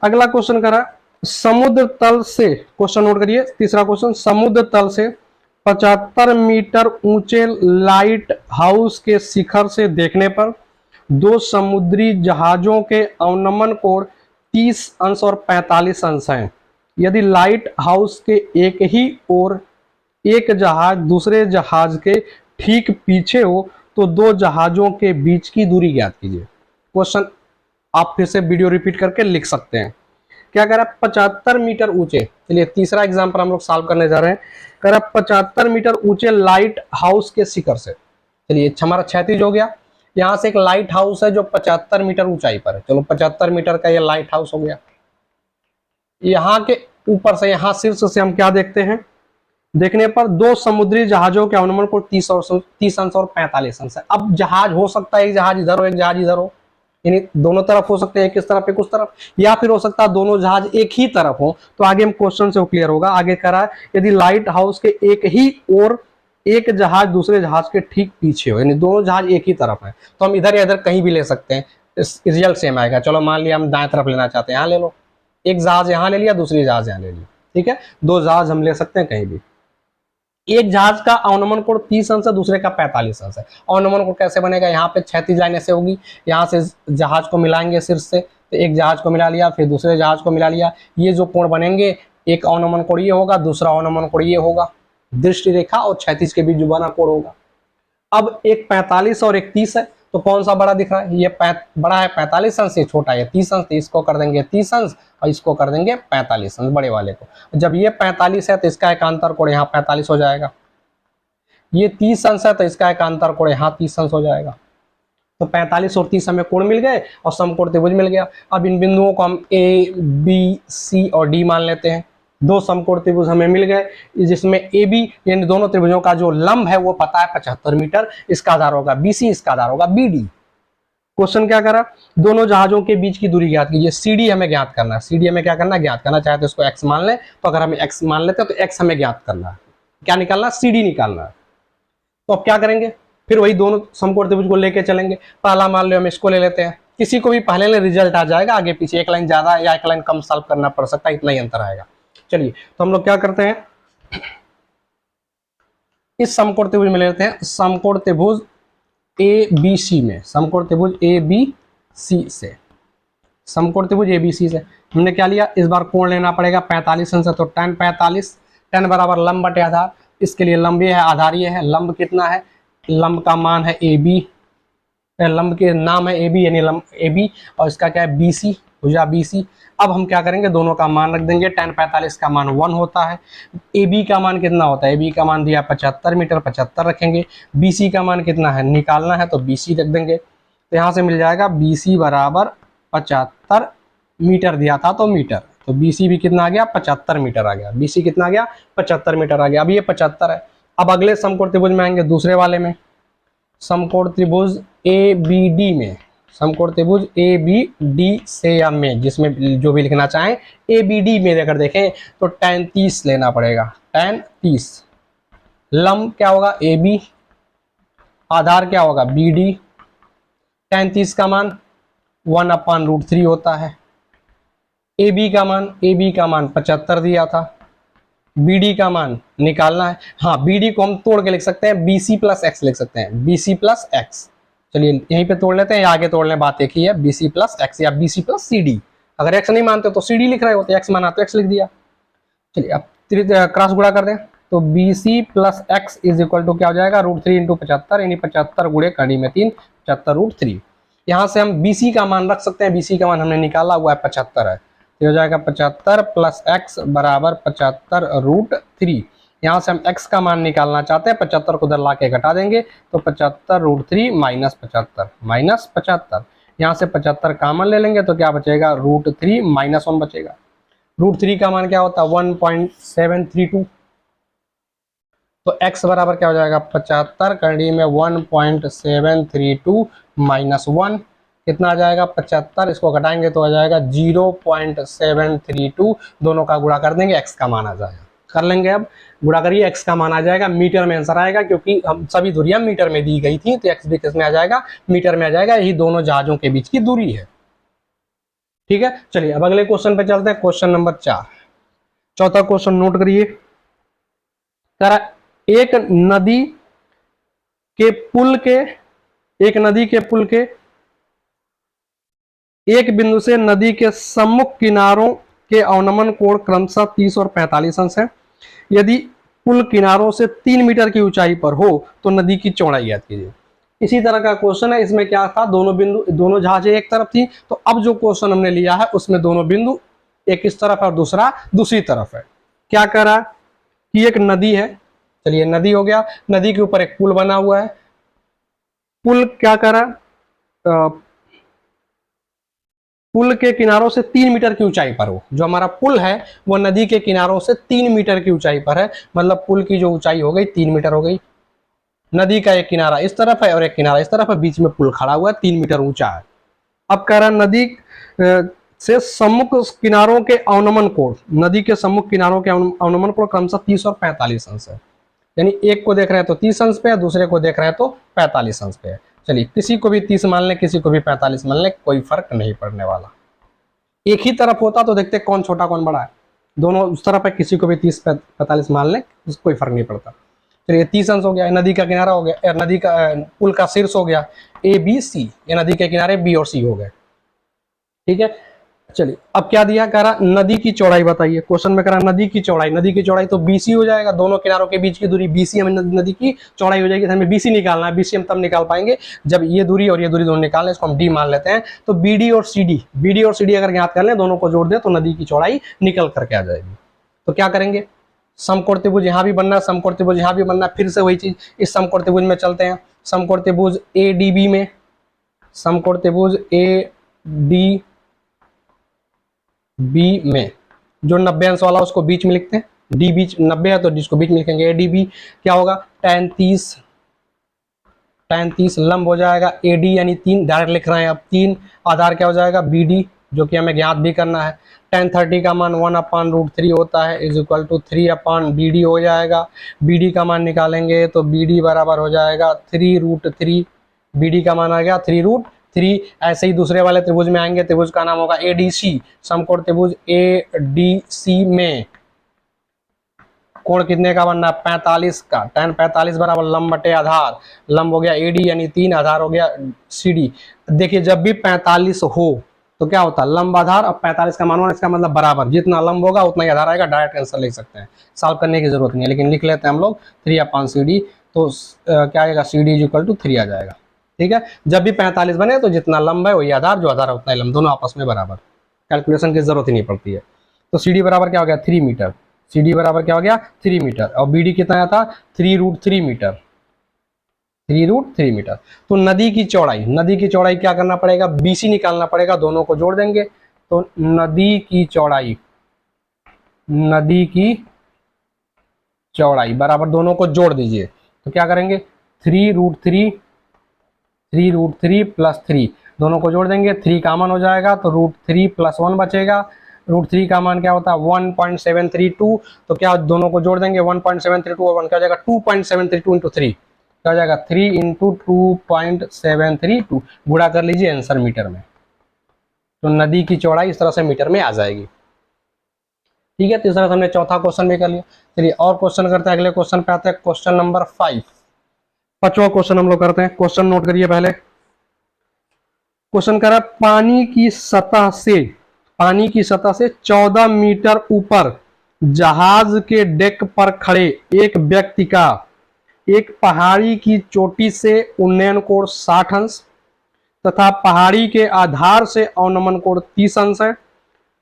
अगला क्वेश्चन करा समुद्र तल से, क्वेश्चन नोट करिए तीसरा क्वेश्चन, समुद्र तल से 75 मीटर ऊंचे लाइट हाउस के शिखर से देखने पर 2 समुद्री जहाजों के अवनमन कोण 30 अंश और 45 अंश हैं। यदि लाइट हाउस के एक ही ओर एक जहाज दूसरे जहाज के ठीक पीछे हो तो 2 जहाजों के बीच की दूरी ज्ञात कीजिए। क्वेश्चन आप फिर से वीडियो रिपीट करके लिख सकते हैं। क्या कह रहा है 75 मीटर ऊंचे, चलिए तीसरा एग्जांपल हम लोग सॉल्व करने जा रहे हैं। कह रहा है 75 मीटर ऊंचे लाइट हाउस के शिखर से, चलिए हमारा क्षैतिज हो गया। यहाँ से एक लाइट हाउस है जो 75 मीटर ऊंचाई पर है, चलो 75 मीटर का ये लाइट हाउस हो गया। यहाँ के ऊपर से, यहाँ शीर्ष से हम क्या देखते हैं, देखने पर 2 समुद्री जहाजों के अवनमन को 30 अंश और 45 अंश है। अब जहाज हो सकता है एक जहाज इधर हो एक जहाज इधर हो, यानी दोनों तरफ हो सकते हैं, एक इस तरफ एक उस तरफ, या फिर हो सकता है दोनों जहाज एक ही तरफ हो। तो आगे हम क्वेश्चन से क्लियर होगा। आगे कह रहा है यदि लाइट हाउस के एक ही ओर एक जहाज दूसरे जहाज के ठीक पीछे हो, यानी दोनों जहाज एक ही तरफ है, तो हम इधर या इधर कहीं भी ले सकते हैं, रिजल्ट सेम आएगा। चलो मान लिया हम दाएं तरफ लेना चाहते हैं, यहाँ ले लो, एक जहाज यहाँ ले लिया दूसरी जहाज यहाँ ले लिया, ठीक है, 2 जहाज हम ले सकते हैं कहीं भी। एक जहाज का अवनमन कोण 30 अंश है, दूसरे का 45 अंश है। अवनमन कोण कैसे बनेगा, यहाँ पे क्षैतिज लाइन ऐसे होगी, यहाँ से जहाज को मिलाएंगे शीर्ष से, तो एक जहाज को मिला लिया फिर दूसरे जहाज को मिला लिया, ये जो कोण बनेंगे, एक अवनमन कोण ये होगा, दूसरा अवनमन कोण ये होगा, दृष्टि रेखा और क्षैतिज के बीच जो बना कोण होगा। अब एक 45 और एक 30 है, तो कौन सा बड़ा दिख रहा है, ये बड़ा है 45 अंश, ये छोटा है 30 अंश, तो इसको कर देंगे 30 अंश और इसको कर देंगे 45 अंश, बड़े वाले को। जब ये 45 है तो इसका एकांतर कोण यहाँ 45 हो जाएगा, ये 30 अंश है तो इसका एकांतर कोण यहाँ 30 अंश हो जाएगा। तो 45 और 30 हमें कोण मिल गए और समकोण त्रिभुज मिल गया। अब इन बिंदुओं को हम ए बी सी और डी मान लेते हैं। 2 समकोण त्रिभुज हमें मिल गए, जिसमें ए बी यानी दोनों त्रिभुजों का जो लंब है वो पता है 75 मीटर, इसका आधार होगा BC, इसका आधार होगा BD। क्वेश्चन क्या करा, दोनों जहाजों के बीच की दूरी ज्ञात कीजिए। CD हमें ज्ञात करना है, CD हमें क्या करना है, ज्ञात करना, चाहे तो इसको x मान लें, तो अगर हम x मान लेते हैं तो x हमें ज्ञात करना है, क्या निकालना, CD निकालना है। तो अब क्या करेंगे, फिर वही दोनों समकोण त्रिभुज को लेके चलेंगे। पहला मान लो हम इसको ले लेते हैं, किसी को भी पहले ले रिजल्ट आ जाएगा, आगे पीछे एक लाइन ज्यादा या एक लाइन कम सॉल्व करना पड़ सकता है, इतना ही अंतर आएगा। चलिए तो हम लोग क्या करते हैं, इस समकोण त्रिभुज में ले लेते हैं, समकोण त्रिभुज ABC में, समकोण त्रिभुज ABC से, समकोण त्रिभुज ABC से हमने क्या लिया, इस बार कोण लेना पड़ेगा 45 अंश, तो tan 45, tan बराबर लंब बटे आधार, इसके लिए लंब ये है, आधार ये है, लंब कितना है लंब का मान है ए बी, लंब के नाम है ए बी यानी लंब ए बी, और इसका क्या है बी सी, भुजा बी सी। अब हम क्या करेंगे, दोनों का मान रख देंगे। tan 45 का मान 1 होता है। ए बी का मान कितना होता है, ए बी का मान दिया 75 मीटर, 75 रखेंगे। बी सी का मान कितना है, निकालना है तो बी सी रख देंगे। तो यहाँ से मिल जाएगा बी सी बराबर 75 मीटर दिया था तो मीटर, तो बी सी भी कितना आ गया, 75 मीटर आ गया। बी सी कितना आ गया, 75 मीटर आ गया। अब ये 75 है। अब अगले समकोण त्रिभुज में आएंगे, दूसरे वाले में, समकोण त्रिभुज ए बी डी में, समकोण त्रिभुज ए बी डी से या में, जिसमें जो भी लिखना चाहें, ए बी डी में अगर देखें तो tan 30 लेना पड़ेगा। tan 30, लंब क्या होगा ए बी, आधार क्या होगा बी डी। tan 30 का मान 1/√3 होता है। ए बी का मान 75 दिया था। बी डी का मान निकालना है। हाँ, बी डी को हम तोड़ के लिख सकते हैं, बी सी प्लस एक्स लिख सकते हैं, बी सी प्लस एक्स। चलिए यहीं पे तोड़ लेते हैं या आगे तोड़ लें, बात एक ही है, बी सी प्लस एक्स या B C plus C D. अगर एक्स नहीं मानते तो सी डी लिख रहे होते, एक्स माना तो एक्स लिख दिया। चलिए अब क्रॉस गुणा कर दें, तो B C plus X is equal to क्या हो जाएगा, √3 इंटू 75, यानी 75 गुणे कड़ी में 3, 75√3। यहाँ से हम बी सी का मान रख सकते हैं, बी सी का मान हमने निकाला हुआ है 75 है, तो हो जाएगा 75 प्लस एक्स बराबर 75√3। यहाँ से हम x का मान निकालना चाहते हैं, 75 को उधर ला के घटा देंगे, तो 75√3 माइनस 75, यहाँ से 75 कामन ले लेंगे तो क्या बचेगा, √3 माइनस 1 बचेगा। √3 का मान क्या होता है 1.732, तो x बराबर क्या हो जाएगा 75 कड़ी में 1.732 माइनस 1 कितना आ जाएगा 75, इसको घटाएंगे तो आ जाएगा 0.732, दोनों का गुणा कर देंगे, x का मान आ जाएगा। कर लेंगे, अब गुणा करिए, x का मान आ जाएगा, मीटर में आंसर आएगा, क्योंकि हम सभी दूरियां मीटर में दी गई थी, तो x भी किस में आ जाएगा, मीटर में आ जाएगा। यही दोनों जहाजों के बीच की दूरी है। ठीक है, चलिए अब अगले क्वेश्चन पे चलते हैं, क्वेश्चन नंबर 4। चौथा क्वेश्चन नोट करिए, एक नदी के पुल के एक बिंदु से नदी के सम्मुख किनारों के अवनमन कोण क्रमशः 30 और 45 अंश है। यदि पुल किनारों से 3 मीटर की ऊंचाई पर हो तो नदी की चौड़ाई ज्ञात कीजिए। इसी तरह का क्वेश्चन है, इसमें क्या था, दोनों जहाजें एक तरफ थी, तो अब जो क्वेश्चन हमने लिया है उसमें दोनों बिंदु एक इस तरफ है और दूसरा दूसरी तरफ है। क्या कह रहा कि एक नदी है, चलिए नदी हो गया, नदी के ऊपर एक पुल बना हुआ है। पुल क्या कर रहा, पुल के किनारों से 3 मीटर की ऊंचाई पर हो, जो हमारा पुल है वो नदी के किनारों से 3 मीटर की ऊंचाई पर है, मतलब पुल की जो ऊंचाई हो गई 3 मीटर हो गई। नदी का एक किनारा इस तरफ है और एक किनारा इस तरफ है, बीच में पुल खड़ा हुआ है, 3 मीटर ऊंचा है। अब कह रहा नदी से सम्मुख किनारों के अवनमन कोण, नदी के सम्मुख किनारों के अवनमन कोण क्रमशः 30 और 45 अंश है, यानी एक को देख रहे हैं तो 30 अंश पे है, दूसरे को देख रहे हैं तो 45 अंश पे है। चलिए किसी को भी 30 मान लें, किसी को भी 45 मान लें, कोई फर्क नहीं पड़ने वाला। एक ही तरफ होता तो देखते कौन छोटा कौन बड़ा है, दोनों उस तरफ है, किसी को भी 30-45 मान लें, कोई फर्क नहीं पड़ता। चलिए 30 अंश हो गया, नदी का किनारा हो गया, नदी का पुल का शीर्ष हो गया ABC, ये नदी के किनारे B और C हो गए। ठीक है, चलिए अब क्या दिया, कह रहा नदी की चौड़ाई बताइए। क्वेश्चन में कह रहा नदी की चौड़ाई तो BC हो जाएगा, दोनों किनारों के बीच की दूरी BC हमें नदी की चौड़ाई हो जाएगी। हमें BC निकालना है, BC हम तब निकाल पाएंगे जब ये दूरी और ये दूरी दोनों निकालने, इसको हम D मान लेते हैं। तो BD और CD अगर ज्ञात कर लें, दोनों को जोड़ दें तो नदी की चौड़ाई निकल करके आ जाएगी। तो क्या करेंगे, समकोण त्रिभुज यहाँ भी बनना है, समकोण त्रिभुज यहाँ भी बनना है, फिर से वही चीज, इस समकोण त्रिभुज में चलते हैं। समकोण त्रिभुज ADB में, समकोण त्रिभुज ADB में जो 90 अंश वाला उसको बीच में लिखते हैं, D बीच 90 है तो जिसको बीच में लिखेंगे ADB। क्या होगा tan 30 लंब हो जाएगा AD यानी 3, डायरेक्ट लिख रहे हैं अब 3, आधार क्या हो जाएगा BD जो कि हमें ज्ञात भी करना है। tan 30 का मान 1/√3 होता है, इज इक्वल टू 3/BD हो जाएगा। BD का मान निकालेंगे तो BD बराबर हो जाएगा 3√3, BD का मान आ गया 3√3। ऐसे ही दूसरे वाले त्रिभुज में आएंगे, त्रिभुज का नाम होगा ADC। समकोण त्रिभुज ADC में कोण कितने का बनना है 45 का, tan 45 बराबर लंब बटे आधार, लंब हो गया AD यानी 3, आधार हो गया CD। देखिए जब भी 45 हो तो क्या होता है लंब आधार, अब 45 का मान होना, इसका मतलब बराबर, जितना लंब होगा उतना ही आधार आएगा। डायरेक्ट आंसर लिख सकते हैं, सॉल्व करने की जरूरत नहीं है, लेकिन लिख लेते हैं हम लोग 3/CD। तो क्या आएगा, C D is equal to 3 आ जाएगा। ठीक है, जब भी 45 बने तो जितना लंब है वही आधार, जो आधार है उतना ही लंब, दोनों आपस में बराबर, कैलकुलेशन की जरूरत ही नहीं पड़ती है। तो सी डी बराबर क्या हो गया, 3 मीटर। सी डी बराबर क्या हो गया, 3 मीटर। और बी डी कितना आया था, 3√3 मीटर, 3√3 मीटर। तो नदी की चौड़ाई, नदी की चौड़ाई क्या करना पड़ेगा, बीसी निकालना पड़ेगा, दोनों को जोड़ देंगे। तो नदी की चौड़ाई, नदी की चौड़ाई बराबर दोनों को जोड़ दीजिए। तो क्या करेंगे, 3√3, 3√3 प्लस 3, दोनों को जोड़ देंगे, 3 कॉमन हो जाएगा तो √3 प्लस 1 बचेगा। √3 का मान क्या होता है, 1.732। तो क्या दोनों को जोड़ देंगे, 1.732 और 1 क्या हो जाएगा, 2.732 इंटू 3, क्या हो जाएगा, 3 इंटू 2.732, गुणा कर लीजिए आंसर मीटर में। तो नदी की चौड़ाई इस तरह से मीटर में आ जाएगी। ठीक है, तो इस तरह से हमने चौथा क्वेश्चन भी कर लिया। चलिए और क्वेश्चन करते हैं, अगले क्वेश्चन पे आते हैं, क्वेश्चन नंबर 5। पांचवा क्वेश्चन हम लोग करते हैं, क्वेश्चन नोट करिए पहले। क्वेश्चन कर रहा है, पानी की सतह से 14 मीटर ऊपर जहाज के डेक पर खड़े एक व्यक्ति का एक पहाड़ी की चोटी से उन्नयन कोण 60 अंश तथा पहाड़ी के आधार से अवनमन कोण 30 अंश है।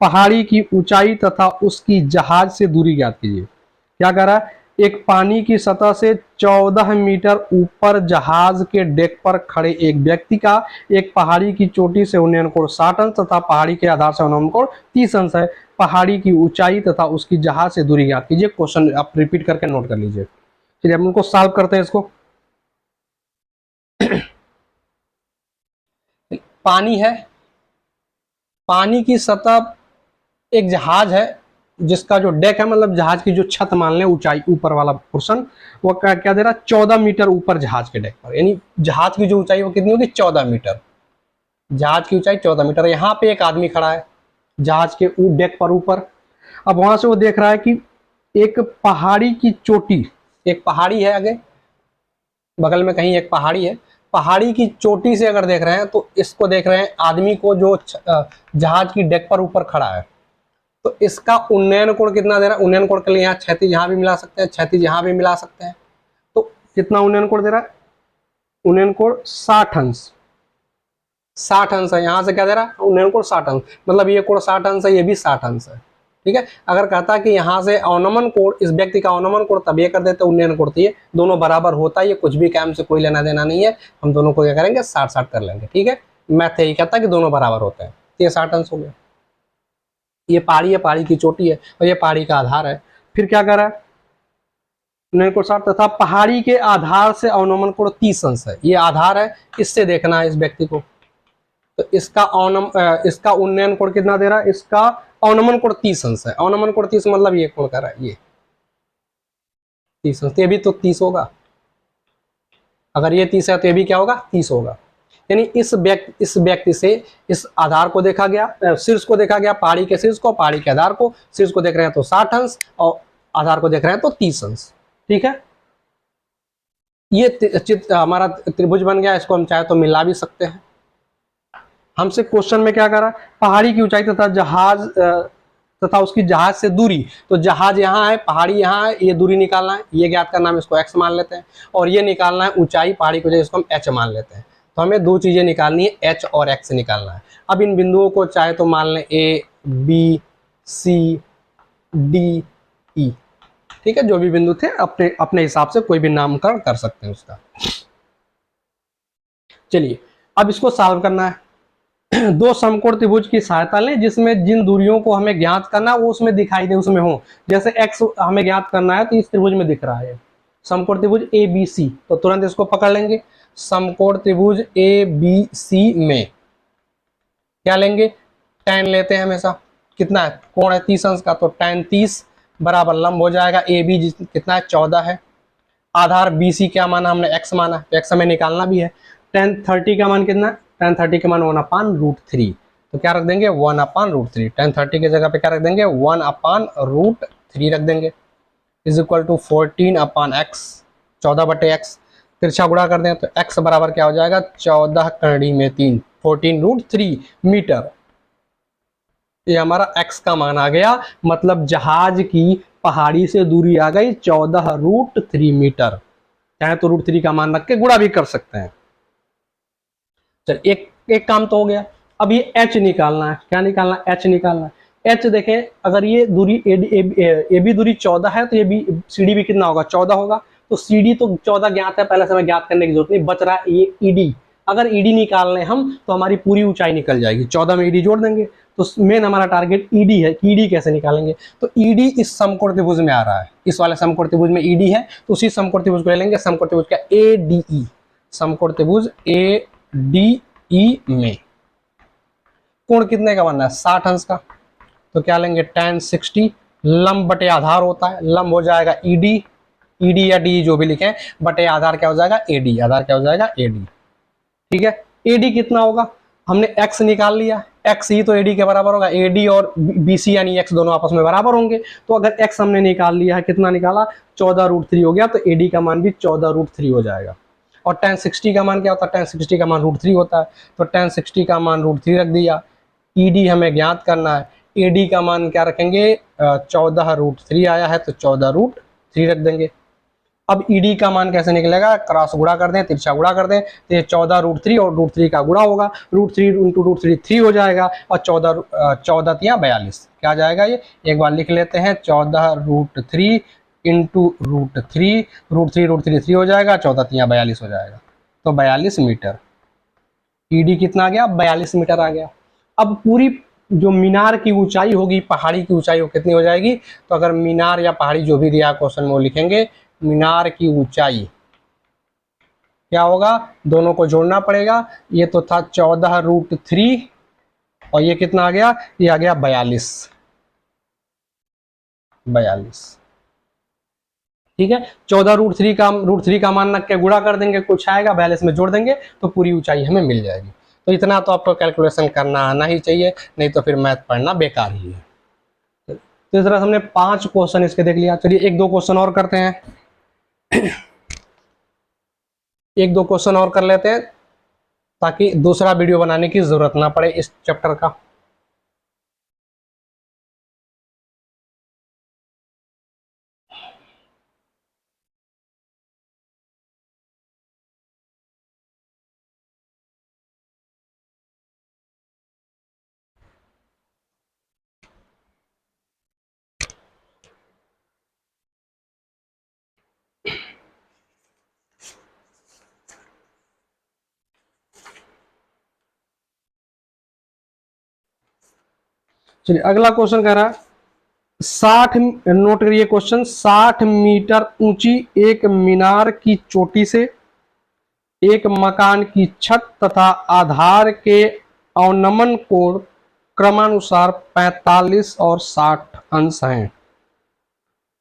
पहाड़ी की ऊंचाई तथा उसकी जहाज से दूरी ज्ञात कीजिए। क्या कह रहा है, एक पानी की सतह से 14 मीटर ऊपर जहाज के डेक पर खड़े एक व्यक्ति का एक पहाड़ी की चोटी से उन्नयन कोण 60 अंश तथा पहाड़ी के आधार से अवनमन कोण 30 अंश है। पहाड़ी की ऊंचाई तथा उसकी जहाज से दूरी ज्ञात कीजिए। क्वेश्चन आप रिपीट करके नोट कर लीजिए। चलिए हम उनको सॉल्व करते हैं इसको। पानी है, पानी की सतह, एक जहाज है जिसका जो डेक है, मतलब जहाज की जो छत मान लें, ऊंचाई ऊपर वाला पोर्शन, वो क्या दे रहा है, 14 मीटर ऊपर जहाज के डेक पर, यानी जहाज की जो ऊंचाई वो कितनी होगी, 14 मीटर। जहाज की ऊंचाई 14 मीटर। यहाँ पे एक आदमी खड़ा है जहाज के डेक पर ऊपर। अब वहां से वो देख रहा है कि एक पहाड़ी की चोटी, एक पहाड़ी है आगे बगल में कहीं एक पहाड़ी है, पहाड़ी की चोटी से अगर देख रहे हैं तो इसको देख रहे हैं आदमी को जो जहाज की डेक पर ऊपर खड़ा है। तो इसका उन्नयन कोण कितना दे रहा है, उन्नयन कोण के लिए यहाँ क्षैतिज यहाँ भी मिला सकते हैं, क्षैतिज यहाँ भी मिला सकते हैं। तो कितना उन्नयन कोण दे रहा है, उन्नयन कोण 60 अंश, 60 अंश है। यहाँ से क्या दे रहा है, उन्नयन कोण 60 अंश, मतलब ये कोण 60 अंश है, ये भी 60 अंश है। ठीक है, अगर कहता कि यहाँ से अवनमन कोण, इस व्यक्ति का अवनमन कोण, तब ये कर देते उन्नयन कोण, ये दोनों बराबर होता है, ये कुछ भी काम से कोई लेना देना नहीं है। हम दोनों को क्या करेंगे, 60-60 कर लेंगे। ठीक है, मैथ यही कहता है कि दोनों बराबर होते हैं। तो ये 60 अंश हो गया। ये पहाड़ी है, पहाड़ी की चोटी है, और ये पहाड़ी का आधार है। फिर क्या कर रहा है, उन्नयन कोण 60 तथा पहाड़ी के आधार से अवनमन कोण 30 अंश है। ये आधार है, इससे देखना है इस व्यक्ति को। तो इसका उन्नयन कोण कितना दे रहा है, इसका अवनमन कोण 30 अंश है। अवनमन कोण 30 मतलब ये कोण कर रहा है, ये 30 अंश, ये भी तो 30 होगा। अगर ये 30 है तो ये भी क्या होगा, 30 होगा। यानी इस व्यक्ति से इस आधार को देखा गया, शीर्ष को देखा गया, पहाड़ी के शीर्ष को, पहाड़ी के आधार को। शीर्ष को देख रहे हैं तो 60 अंश और आधार को देख रहे हैं तो 30 अंश। ठीक है, ये चित्र हमारा त्रिभुज बन गया। इसको हम चाहे तो मिला भी सकते हैं। हमसे क्वेश्चन में क्या करा, पहाड़ी की ऊंचाई तथा जहाज तथा उसकी जहाज से दूरी। तो जहाज यहाँ है, पहाड़ी यहाँ है, ये दूरी निकालना है, ये ज्ञात करना है, हम इसको x मान लेते हैं। और ये निकालना है ऊंचाई, पहाड़ी को, जिसको हम h मान लेते हैं। तो हमें दो चीजें निकालनी है, h और x निकालना है। अब इन बिंदुओं को चाहे तो मान लें a, b, c, d, e। ठीक है, जो भी बिंदु थे अपने अपने हिसाब से कोई भी नामकरण कर सकते हैं उसका। चलिए अब इसको सॉल्व करना है। दो समकोण त्रिभुज की सहायता लें जिसमें जिन दूरियों को हमें ज्ञात करना है वो उसमें दिखाई दे, उसमें हो। जैसे x हमें ज्ञात करना है तो इस त्रिभुज में दिख रहा है समकोण त्रिभुज ABC, तो तुरंत इसको पकड़ लेंगे। समकोण त्रिभुज ABC में क्या लेंगे, tan लेते हैं हमेशा। कितना है, कोण है 30 अंश का, तो tan 30 बराबर लंब हो जाएगा AB कितना है, 14 है। आधार BC क्या माना हमने, x माना, तो x हमें निकालना भी है। tan 30 का मान कितना है, tan 30 का मान 1/√3, तो क्या रख देंगे 1/√3। tan 30 की जगह पे क्या रख देंगे 1/√3 रख देंगे, is equal to 14/x, 14/x। तिरछा गुणा कर दें तो x बराबर क्या हो जाएगा, 14 करड़ी में 3, 14√3 मीटर। ये हमारा x का मान आ गया, मतलब जहाज की पहाड़ी से दूरी आ गई 14√3 मीटर। चाहे तो √3 का मान रख के गुणा भी कर सकते हैं। चल एक एक काम तो हो गया। अब ये h निकालना है। क्या निकालना है? h निकालना है। h देखें, अगर ये दूरी ए बी दूरी 14 है तो ये बी सी डी भी कितना होगा? 14 होगा। तो सी डी तो 14 ज्ञात है, पहले से हमें ज्ञात करने की जरूरत नहीं, बच रहा है ये ई डी। अगर ईडी निकाल लें हम तो हमारी पूरी ऊंचाई निकल जाएगी। 14 में ईडी जोड़ देंगे तो मेन हमारा टारगेट ईडी है। ईडी कैसे निकालेंगे? तो ईडी इस समकोण त्रिभुज में आ रहा है, इस वाले समकोण त्रिभुज में ईडी है, तो उसी समकोण त्रिभुज को ले लेंगे। समकोण त्रिभुज का ए डी ई, समकोण त्रिभुज ए डी ई में कोण कितने का बनना है? 60 अंश का। तो क्या लेंगे? tan 60, लंब बटे आधार होता है, लंब हो जाएगा ईडी, ईडी या डी जो भी लिखें, बटे आधार क्या हो जाएगा? एडी, आधार क्या हो जाएगा? एडी। ठीक है, एडी कितना होगा? हमने x निकाल लिया, x ही तो एडी के बराबर होगा। एडी और बीसी यानी x दोनों आपस में बराबर होंगे। तो अगर x हमने निकाल लिया है, कितना निकाला? 14√3 हो गया, तो एडी का मान भी 14√3 हो जाएगा। और tan 60 का मान क्या होता है? tan 60 का मान √3 होता है, तो tan 60 का मान √3 रख दिया। ईडी हमें ज्ञात करना है, एडी का मान क्या रखेंगे? 14√3 आया है तो 14√3 रख देंगे। अब ईडी का मान कैसे निकलेगा? क्रॉस गुणा कर दें, तिरछा गुणा कर दें, तो ये 14√3 और √3 का गुणा होगा, √3 इंटू √3 3 हो जाएगा, और 14 या 42 क्या आ जाएगा? ये एक बार लिख लेते हैं, 14√3 इंटू √3, √3 3 हो जाएगा, 14 या 42 हो जाएगा, तो 42 मीटर। ईडी कितना आ गया? 42 मीटर आ गया। अब पूरी जो मीनार की ऊंचाई होगी, पहाड़ी की ऊंचाई वो कितनी हो जाएगी? तो अगर मीनार या पहाड़ी जो भी दिया क्वेश्चन में वो लिखेंगे। मीनार की ऊंचाई क्या होगा? दोनों को जोड़ना पड़ेगा। ये तो था 14√3 और ये कितना आ गया? ये आ गया 42। ठीक है, 14√3 का मान रख के गुणा कर देंगे, कुछ आएगा, 42 में जोड़ देंगे तो पूरी ऊंचाई हमें मिल जाएगी। तो इतना तो आपको कैलकुलेशन करना आना ही चाहिए, नहीं तो फिर मैथ पढ़ना बेकार ही है। तो इस तरह से हमने 5 क्वेश्चन इसके देख लिया। चलिए 1-2 क्वेश्चन और करते हैं। 1-2 क्वेश्चन और कर लेते हैं ताकि दूसरा वीडियो बनाने की जरूरत ना पड़े इस चैप्टर का। चलिए अगला क्वेश्चन कह रहा है 60, नोट करिए क्वेश्चन, 60 मीटर ऊंची एक मीनार की चोटी से एक मकान की छत तथा आधार के अवनमन कोण क्रमानुसार 45 और 60 अंश हैं।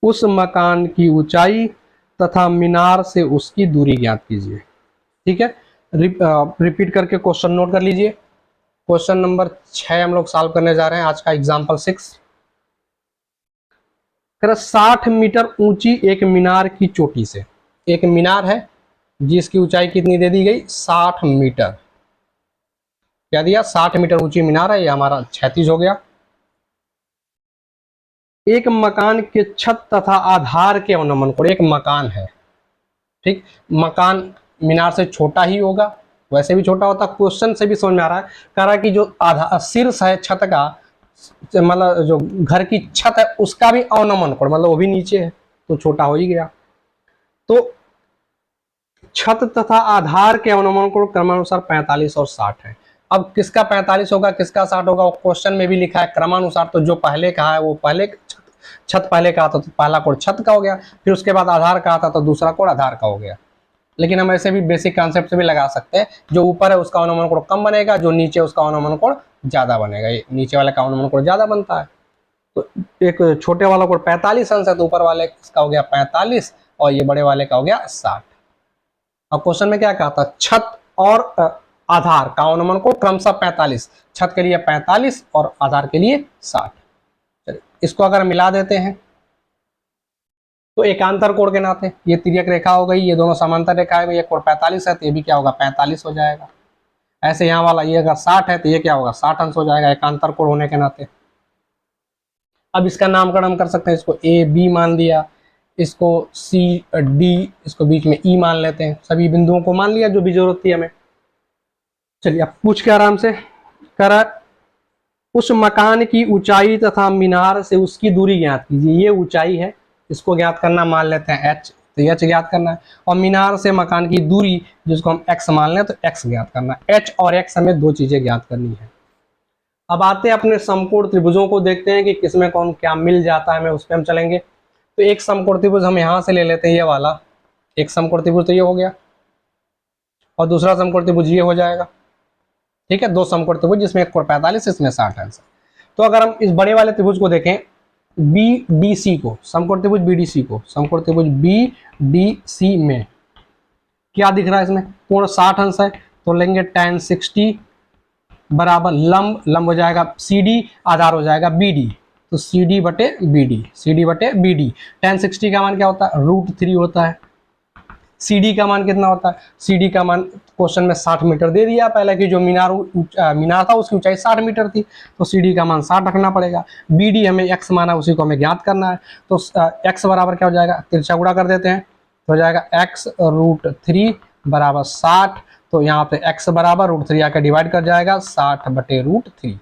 उस मकान की ऊंचाई तथा मीनार से उसकी दूरी ज्ञात कीजिए। ठीक है, रिपीट करके क्वेश्चन नोट कर लीजिए। क्वेश्चन नंबर 6 हम लोग सॉल्व करने जा रहे हैं, आज का एग्जाम्पल 6। 60 मीटर ऊंची एक मीनार की चोटी से, एक मीनार है जिसकी ऊंचाई कितनी दे दी गई? 60 मीटर। क्या दिया? 60 मीटर ऊंची मीनार है, ये हमारा 36 हो गया। एक मकान के छत तथा आधार के अवनमन कोण, एक मकान है, ठीक, मकान मीनार से छोटा ही होगा, वैसे भी छोटा होता। क्वेश्चन से भी समझ में आ रहा है, कह रहा है कि जो आधा शीर्ष है छत का, मतलब जो घर की छत है उसका भी अवनमन कोण, मतलब वो भी नीचे है तो छोटा हो ही गया। तो छत तथा आधार के अवनमन कोण क्रमानुसार 45 और 60 है। अब किसका 45 होगा, किसका 60 होगा, वो क्वेश्चन में भी लिखा है क्रमानुसार, तो जो पहले कहा है वो पहले छत पहले कहा था तो पहला कोण छत का हो गया, फिर उसके बाद आधार कहा था तो दूसरा कोण आधार का हो गया। लेकिन हम ऐसे भी बेसिक कॉन्सेप्ट से भी लगा सकते हैं, जो ऊपर है उसका अवनमन कोण कम बनेगा, जो नीचे उसका अवनमन कोण ज्यादा बनेगा। ये नीचे वाले का अवनमन कोण ज्यादा बनता है, तो एक छोटे वाला कोण 45 अंश है तो ऊपर वाले का हो गया 45 और ये बड़े वाले का हो गया 60। अब क्वेश्चन में क्या कहा था? छत और आधार का अवनमन कोण क्रमशः 45, छत के लिए 45 और आधार के लिए 60। चलिए इसको अगर मिला देते हैं तो एकांतर कोण के नाते ये तिर्यक रेखा हो गई, ये दोनों समांतर रेखा है, ये कोण 45 है तो ये भी क्या होगा? 45 हो जाएगा। ऐसे यहाँ वाला ये अगर 60 है तो ये क्या होगा? 60 अंश हो जाएगा एकांतर कोण होने के नाते। अब इसका नामकरण हम कर सकते हैं, इसको ए बी मान दिया, इसको सी डी, इसको बीच में ई मान लेते हैं, सभी बिंदुओं को मान लिया जो भी जरूरत थी हमें। चलिए अब पूछ के आराम से करा, उस मकान की ऊंचाई तथा मीनार से उसकी दूरी ज्ञात कीजिए। ये ऊंचाई है, इसको ज्ञात करना, मान लेते हैं एच, तो एच ज्ञात करना है, और मीनार से मकान की दूरी जिसको हम एक्स मान लें तो एक्स ज्ञात करना है। एच और एक्स हमें दो चीजें ज्ञात करनी है। अब आते हैं अपने समकोण त्रिभुजों को, देखते हैं कि किसमें कौन क्या मिल जाता है हमें, उस पर हम चलेंगे। तो एक समकोण त्रिभुज हम यहां से ले लेते हैं, ये वाला एक समकोण त्रिभुज तो ये हो गया, और दूसरा समकोण त्रिभुज ये हो जाएगा। ठीक है, दो समकोण त्रिभुज जिसमें एक कोण 45, इसमें 60 अंश। तो अगर हम इस बड़े वाले त्रिभुज को देखें, बी डी सी को, समकोण त्रिभुज बी डी सी को, समकोण त्रिभुज बी डी सी में क्या दिख रहा है, इसमें कोण 60 अंश है, तो लेंगे tan 60 बराबर लंब, लंब हो जाएगा सी डी, आधार हो जाएगा बी डी, तो सी डी बटे बी डी, सी डी बटे बी डी। tan 60 का मान क्या होता है, √3 होता है। सी डी का मान कितना होता है, सी डी का मान क्वेश्चन में 60 मीटर दे दिया पहले की, जो मीनार था उसकी ऊंचाई 60 मीटर थी, तो सी डी का मान 60 रखना पड़ेगा। बी डी हमें एक्स माना, उसी को हमें ज्ञात करना है, तो एक्स बराबर क्या हो जाएगा, तिरछा गुणा कर देते हैं, तो हो जाएगा x √3 बराबर 60, तो यहाँ पे x बराबर √3 आकर डिवाइड कर जाएगा 60 बटे √3।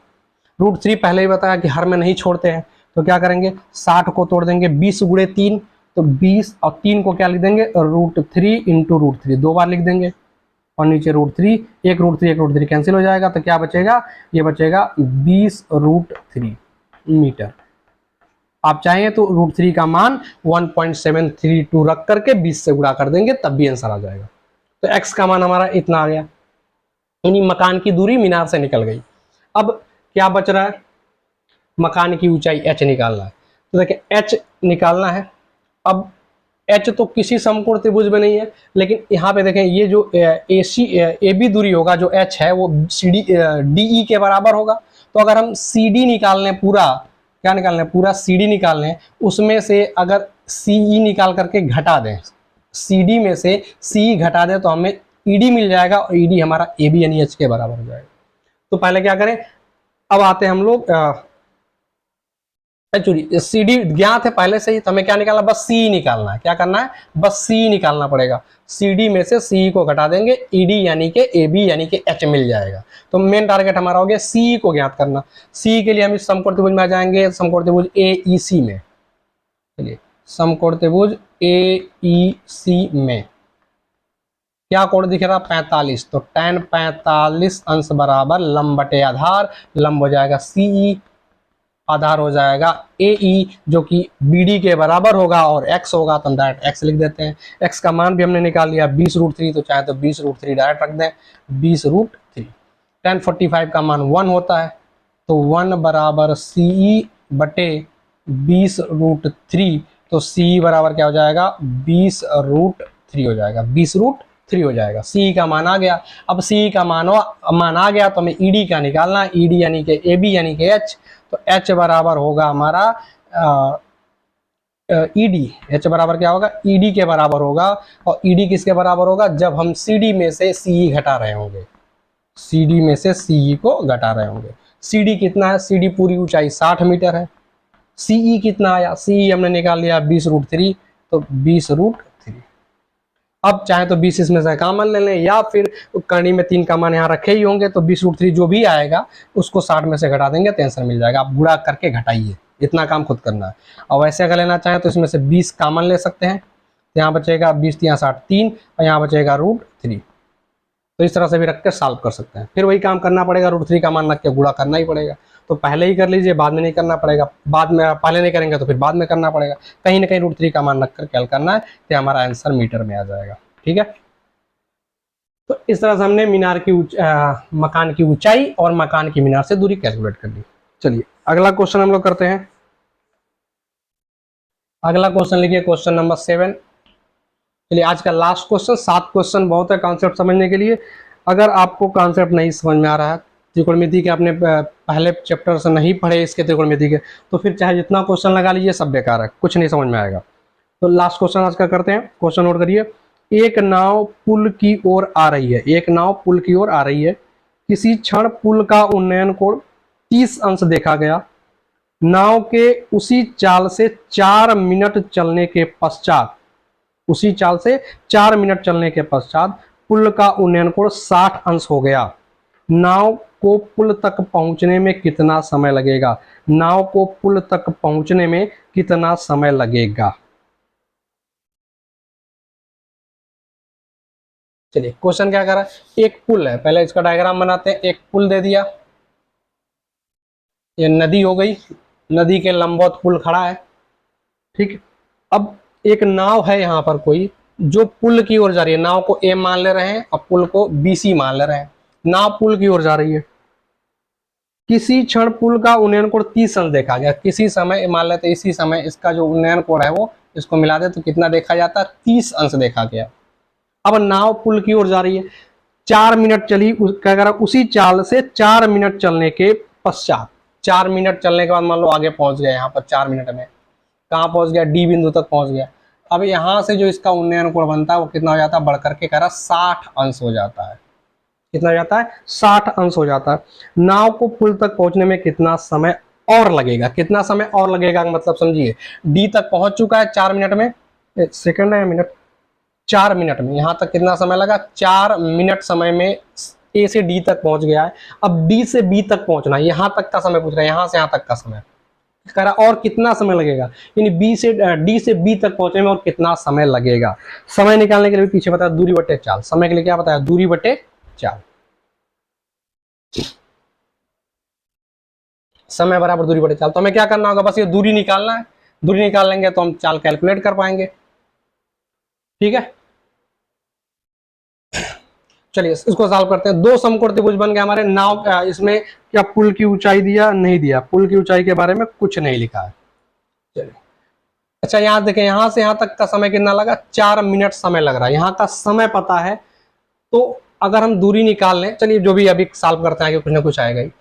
√3 पहले ही बताया कि हर में नहीं छोड़ते हैं, तो क्या करेंगे, 60 को तोड़ देंगे 20 गुणे 3, तो 20 और 3 को क्या लिख देंगे, √3 इंटू √3, दो बार लिख देंगे, और नीचे √3, एक √3 कैंसिल हो जाएगा, तो क्या बचेगा, ये बचेगा 20 √3 मीटर। आप चाहें तो √3 का मान 1.732 रख करके 20 से गुणा कर देंगे, तब भी आंसर आ जाएगा। तो x का मान हमारा इतना आ गया, यानी मकान की दूरी मीनार से निकल गई। अब क्या बच रहा है, मकान की ऊंचाई h निकालना है, तो देखिए h निकालना है। अब h तो किसी समकोण त्रिभुज में नहीं है, लेकिन यहाँ पे देखें ये जो ए बी दूरी होगा, जो h है वो सी डी डी ई के बराबर होगा। तो अगर हम सी डी निकाल लें, पूरा क्या निकाल लें, पूरा सी डी निकाल लें, उसमें से अगर सी ई निकाल करके घटा दें, सी डी में से सी ई घटा दें, तो हमें ई डी मिल जाएगा, और ई डी हमारा ए बी यानी एच के बराबर हो जाएगा। तो पहले क्या करें, अब आते हैं हम लोग, एक्चुअली सी डी ज्ञात है पहले से ही, तो हमें क्या निकालना, बस सी निकालना है। क्या करना है, बस सी निकालना पड़ेगा। सी डी में से सी को घटा देंगे, ई डी यानी कि ए बी यानी कि एच मिल जाएगा। तो मेन टारगेट हमारा हो गया सी को ज्ञात करना। सी के लिए हम इस समकोण त्रिभुज में आ जाएंगे, समकोण त्रिभुज ए ई सी में। चलिए समकोण त्रिभुज ए ई सी में क्या कोण दिख रहा, 45, तो tan 45 अंश बराबर लंब बटे आधार, लंब हो जाएगा सी ई, आधार हो जाएगा ए ई, जो कि बी डी के बराबर होगा, और x होगा तो हम डायरेक्ट x लिख देते हैं। x का मान भी हमने निकाल लिया 20 √3, तो चाहे तो 20 √3 डायरेक्ट रख दें, 20 √3। tan 45 का मान 1 होता है, तो 1 बराबर सी ई बटे 20 √3, तो सी बराबर क्या हो जाएगा, 20 √3 हो जाएगा, 20 √3 हो जाएगा। सी का मान आ गया। अब सी का मान आ गया, तो हमें ई डी का निकालना है, ई डी यानी कि ए बी यानी कि एच, तो h बराबर होगा हमारा ई डी, एच बराबर क्या होगा, ई डी के बराबर होगा। और ई डी किसके बराबर होगा, जब हम सी डी में से सी ई घटा रहे होंगे, सी डी में से सी ई को घटा रहे होंगे। सी डी कितना है, सी डी पूरी ऊंचाई 60 मीटर है। सी ई कितना आया, सी ई हमने निकाल लिया 20 √3, तो 20 √3। अब चाहे तो 20 इसमें से कॉमन ले लें, या फिर करनी में 3 का मान यहाँ रखे ही होंगे, तो 20 √3 जो भी आएगा उसको 60 में से घटा देंगे तो आंसर मिल जाएगा। आप गुणा करके घटाइए, इतना काम खुद करना है। और वैसे अगर लेना चाहें तो इसमें से 20 कॉमन ले सकते हैं, यहाँ बचेगा 20 यहाँ 60 3, और यहाँ बचेगा √3। तो इस तरह से भी रख के सॉल्व कर सकते हैं। फिर वही काम करना पड़ेगा, √3 का मान रख के गुणा करना ही पड़ेगा। तो पहले ही कर लीजिए, बाद में नहीं करना पड़ेगा, बाद में पहले नहीं करेंगे तो फिर बाद में करना पड़ेगा। कहीं ना कहीं √3 का मान रख कर कैल करना है, तो हमारा आंसर मीटर में आ जाएगा। ठीक है, तो इस तरह से हमने मीनार की मकान की ऊंचाई और मकान की मीनार से दूरी कैलकुलेट कर ली। चलिए अगला क्वेश्चन हम लोग करते हैं। अगला क्वेश्चन लिखिए, क्वेश्चन नंबर 7। चलिए आज का लास्ट क्वेश्चन, 7 क्वेश्चन बहुत है कॉन्सेप्ट समझने के लिए। अगर आपको कॉन्सेप्ट नहीं समझ में आ रहा है, त्रिकोणमिति के आपने पहले चैप्टर से नहीं पढ़े इसके त्रिकोणमिति के, तो फिर चाहे जितना क्वेश्चन लगा लीजिए सब बेकार है, कुछ नहीं समझ में आएगा। तो लास्ट क्वेश्चन आज का करते हैं। क्वेश्चन नोट करिए, एक नाव पुल की ओर आ रही है, एक नाव पुल की ओर आ रही है, किसी क्षण पुल का उन्नयन कोण 30 अंश देखा गया, नाव के उसी चाल से 4 मिनट चलने के पश्चात, उसी चाल से 4 मिनट चलने के पश्चात पुल का उन्नयन कोण 60 अंश हो गया। नाव को पुल तक पहुंचने में कितना समय लगेगा? नाव को पुल तक पहुंचने में कितना समय लगेगा? चलिए क्वेश्चन क्या कर रहा है, एक पुल है, पहले इसका डायग्राम बनाते हैं। एक पुल दे दिया, ये नदी हो गई, नदी के लंबवत पुल खड़ा है, ठीक। अब एक नाव है यहाँ पर कोई, जो पुल की ओर जा रही है। नाव को ए मान ले रहे हैं और पुल को बी सी मान ले रहे हैं। नाव पुल की ओर जा रही है। किसी क्षण पुल का उन्नयन कोण 30 अंश देखा गया। किसी समय मान लेते हैं, इसी समय इसका जो उन्नयन कोण है वो इसको मिला दे तो कितना देखा जाता है? 30 अंश देखा गया। अब नाव पुल की ओर जा रही है, 4 मिनट चली, क्या करा, उसी चाल से 4 मिनट चलने के पश्चात, 4 मिनट चलने के बाद मान लो आगे पहुंच गया। यहाँ पर 4 मिनट में कहाँ पहुंच गया? डी बिंदु तक पहुंच गया। अब यहाँ से जो इसका उन्नयन कोण बनता है वो कितना हो जाता है? बढ़ करके करा 60 अंश हो जाता है। कितना हो जाता है? 60 अंश हो जाता है। नाव को पुल तक पहुंचने में कितना समय और लगेगा? कितना समय और लगेगा मतलब समझिए, डी तक पहुंच चुका है 4 मिनट में, सेकंड है मिनट, 4 मिनट में। यहां तक कितना समय लगा? 4 मिनट समय में ए से डी तक पहुंच गया है। अब डी से बी तक पहुंचना, यहां तक का समय पूछ रहा है, यहां से यहां तक का समय कह रहा और कितना समय लगेगा, यानी बी से डी से बी तक पहुंचने में और कितना समय लगेगा। समय निकालने के लिए पीछे बताया दूरी बटे चाल। समय के लिए क्या बताया? दूरी बटे चाल। समय बराबर दूरी बटे चाल। तो हमें क्या करना होगा? बस ये दूरी निकालना है। दूरी निकाल लेंगे तो हम चाल कैलकुलेट कर पाएंगे, ठीक है। चलिए इसको सॉल्व करते हैं। दो समकोण त्रिभुज बन गए हमारे। नाव इसमें क्या पुल की ऊंचाई दिया? नहीं दिया। पुल की ऊंचाई के बारे में कुछ नहीं लिखा है। चलिए अच्छा, यहाँ देखें, यहां से यहां तक का समय कितना लगा? 4 मिनट समय लग रहा है। यहाँ का समय पता है तो अगर हम दूरी निकाल लें, चलिए जो भी अभी सॉल्व करते हैं कुछ ना कुछ आएगा ही।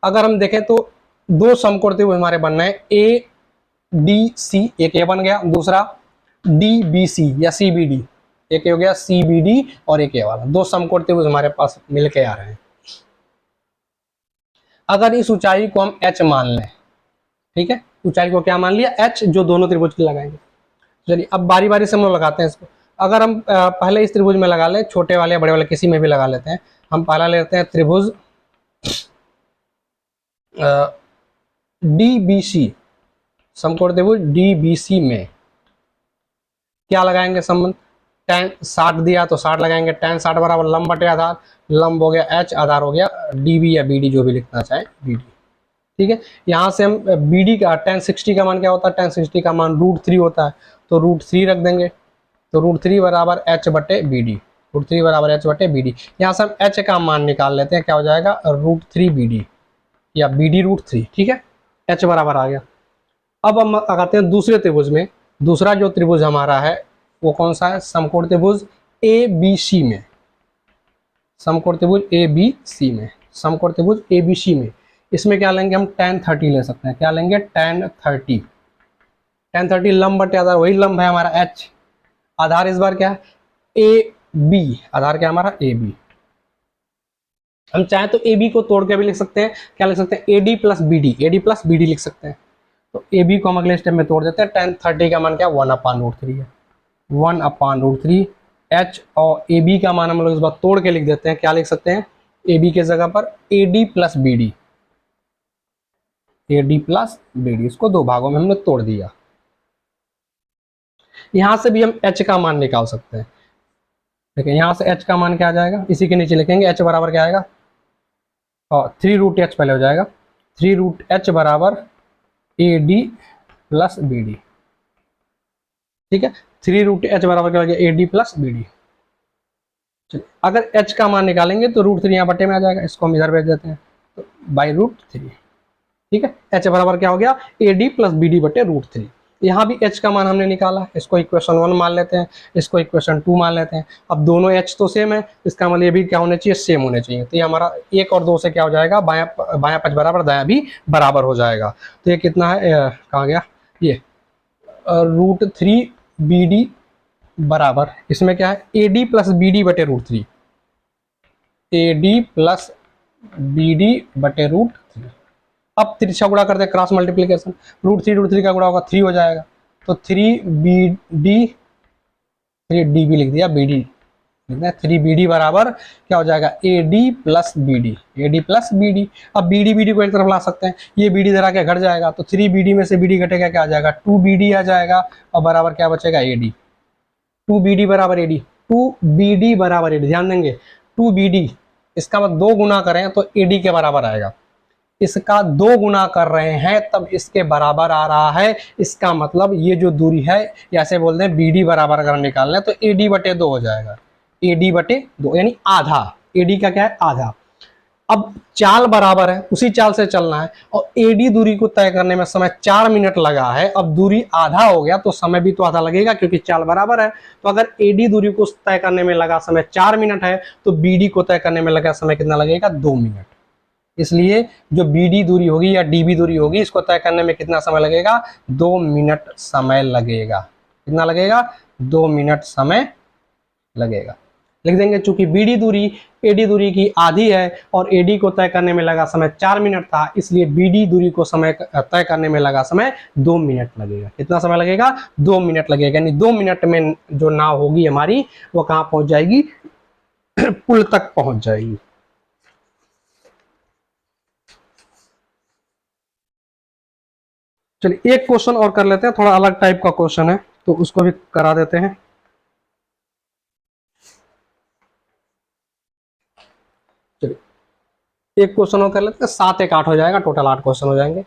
अगर हम देखें तो दो समकोण त्रिभुज हमारे बन रहे हैं, ए डी सी, एक ये बन गया, दूसरा डी बी सी या सी बी डी, एक हो गया सी बी डी और एक ये वाला। दो समकोण त्रिभुज हमारे पास मिलके आ रहे हैं। अगर इस ऊंचाई को हम h मान लें, ठीक है, ऊंचाई को क्या मान लिया? h, जो दोनों त्रिभुज की लगाएंगे। चलिए अब बारी बारी से हम लोग लगाते हैं इसको। अगर हम पहले इस त्रिभुज में लगा लें, छोटे वाले या बड़े वाले किसी में भी लगा लेते हैं। हम पहला लेते हैं त्रिभुज डी बी सी, समकोण त्रिभुज डी बी सी में क्या लगाएंगे संबंध? tan 60 दिया तो 60 लगाएंगे। tan 60 बराबर लंब बटे आधार, लंब हो गया h, आधार हो गया db या bd, जो भी लिखना चाहे bd, ठीक है। यहाँ से हम bd का tan 60 का मान क्या होता है? tan 60 का मान √3 होता है, तो √3 रख देंगे। तो √3 बराबर h बटे bd, √3 बराबर h बटे bd। यहाँ से हम h का मान निकाल लेते हैं, क्या हो जाएगा? √3 bd या bd √3, ठीक है। h बराबर आ गया। अब हम आते हैं दूसरे त्रिभुज में। दूसरा जो त्रिभुज हमारा है वो कौन सा है? समकोण त्रिभुज ए बी सी में, समकोण त्रिभुज ए बी सी में, समकोण त्रिभुज ए बी सी में। इसमें क्या लेंगे हम? tan 30 ले सकते हैं। क्या लेंगे? tan 30। tan 30 लंब बटे आधार, वही लंब है हमारा h, आधार इस बार क्या है? ए बी, आधार क्या हमारा? A B. हम चाहे तो ए बी को तोड़ के भी लिख सकते हैं। क्या लिख सकते हैं? A D plus B D, A D plus B D लिख सकते हैं। तो ए बी को हम अगले स्टेप में तोड़ देते हैं। tan 30 का मान क्या? 1/√3 है, 1/√3। h और ए बी का मान हम लोग इस बार तोड़ के लिख देते हैं। क्या लिख सकते हैं? ए बी के जगह पर A D plus B D, A D plus B D, इसको दो भागों में हमने तोड़ दिया। यहां से भी हम h का मान निकाल सकते हैं। देखिए यहां से h का मान क्या आ जाएगा? इसी के नीचे लिखेंगे। h बराबर क्या आएगा? और 3√h पहले हो जाएगा। 3√h बराबर A D plus B D, ठीक है। 3√h बराबर क्या हो गया? A D plus B D. चलिए अगर h का मान निकालेंगे तो √3 यहाँ बटे में आ जाएगा, इसको हम इधर भेज देते हैं, तो √3, ठीक है। h बराबर क्या हो गया? A D plus B D बटे √3। यहाँ भी h का मान हमने निकाला, इसको इक्वेशन 1 मान लेते हैं, इसको इक्वेशन 2 मान लेते हैं। अब दोनों h तो सेम है, इसका मतलब ये भी क्या होने चाहिए? सेम होने चाहिए। तो ये हमारा 1 और 2 से क्या हो जाएगा? बायां पक्ष बराबर, दायां भी बराबर हो जाएगा। तो ये कितना है? कहाँ गया ये? √3 बी डी बराबर, इसमें क्या है? A D plus B D बटे √3, A D plus B D बटे √3। अब तिरछा गुणा करते हैं, क्रॉस मल्टीप्लीकेशन, √3 का गुणा होगा 3 हो जाएगा, तो 3BD, 3DB लिख दिया, BD लिखना है, 3BD बराबर क्या हो जाएगा, AD plus BD, AD plus BD। अब BD को एक तरफ ला सकते हैं, ये BD जरा के घट जाएगा, तो 3BD में से BD घटेगा, क्या आ जाएगा, 2BD आ जाएगा, और बराबर क्या बचेगा, AD। 2BD बराबर AD, 2BD बराबर AD, ध्यान देंगे 2BD, इसका मतलब 2 गुना करें तो AD के बराबर आएगा, इसका 2 गुना कर रहे हैं तब इसके बराबर आ रहा है, इसका मतलब ये जो दूरी है, ऐसे बोलते हैं BD बराबर अगर निकालना है तो AD/2 हो जाएगा, AD/2 यानी आधा, AD का क्या है, आधा। अब चाल बराबर है, उसी चाल से चलना है, और AD दूरी को तय करने में समय 4 मिनट लगा है, अब दूरी आधा हो गया तो समय भी तो आधा लगेगा क्योंकि चाल बराबर है। तो अगर AD दूरी को तय करने में लगा समय 4 मिनट है तो BD को तय करने में लगा समय कितना लगेगा, 2 मिनट। इसलिए जो BD दूरी होगी या DB दूरी होगी, इसको तय करने में कितना समय लगेगा, 2 मिनट समय लगेगा। कितना लगेगा, 2 मिनट समय लगेगा। लिख देंगे चूंकि BD दूरी AD दूरी की आधी है और AD को तय करने में लगा समय 4 मिनट था, इसलिए BD दूरी को समय तय करने में लगा समय 2 मिनट लगेगा। कितना समय लगेगा, 2 मिनट लगेगा, यानी 2 मिनट में जो नाव होगी हमारी वो कहाँ पहुंच जाएगी, पुल तक पहुंच जाएगी। चलिए एक क्वेश्चन और कर लेते हैं, थोड़ा अलग टाइप का क्वेश्चन है तो उसको भी करा देते हैं। चलिए एक क्वेश्चन और कर लेते हैं, 7 1 8 हो जाएगा, टोटल 8 क्वेश्चन हो जाएंगे।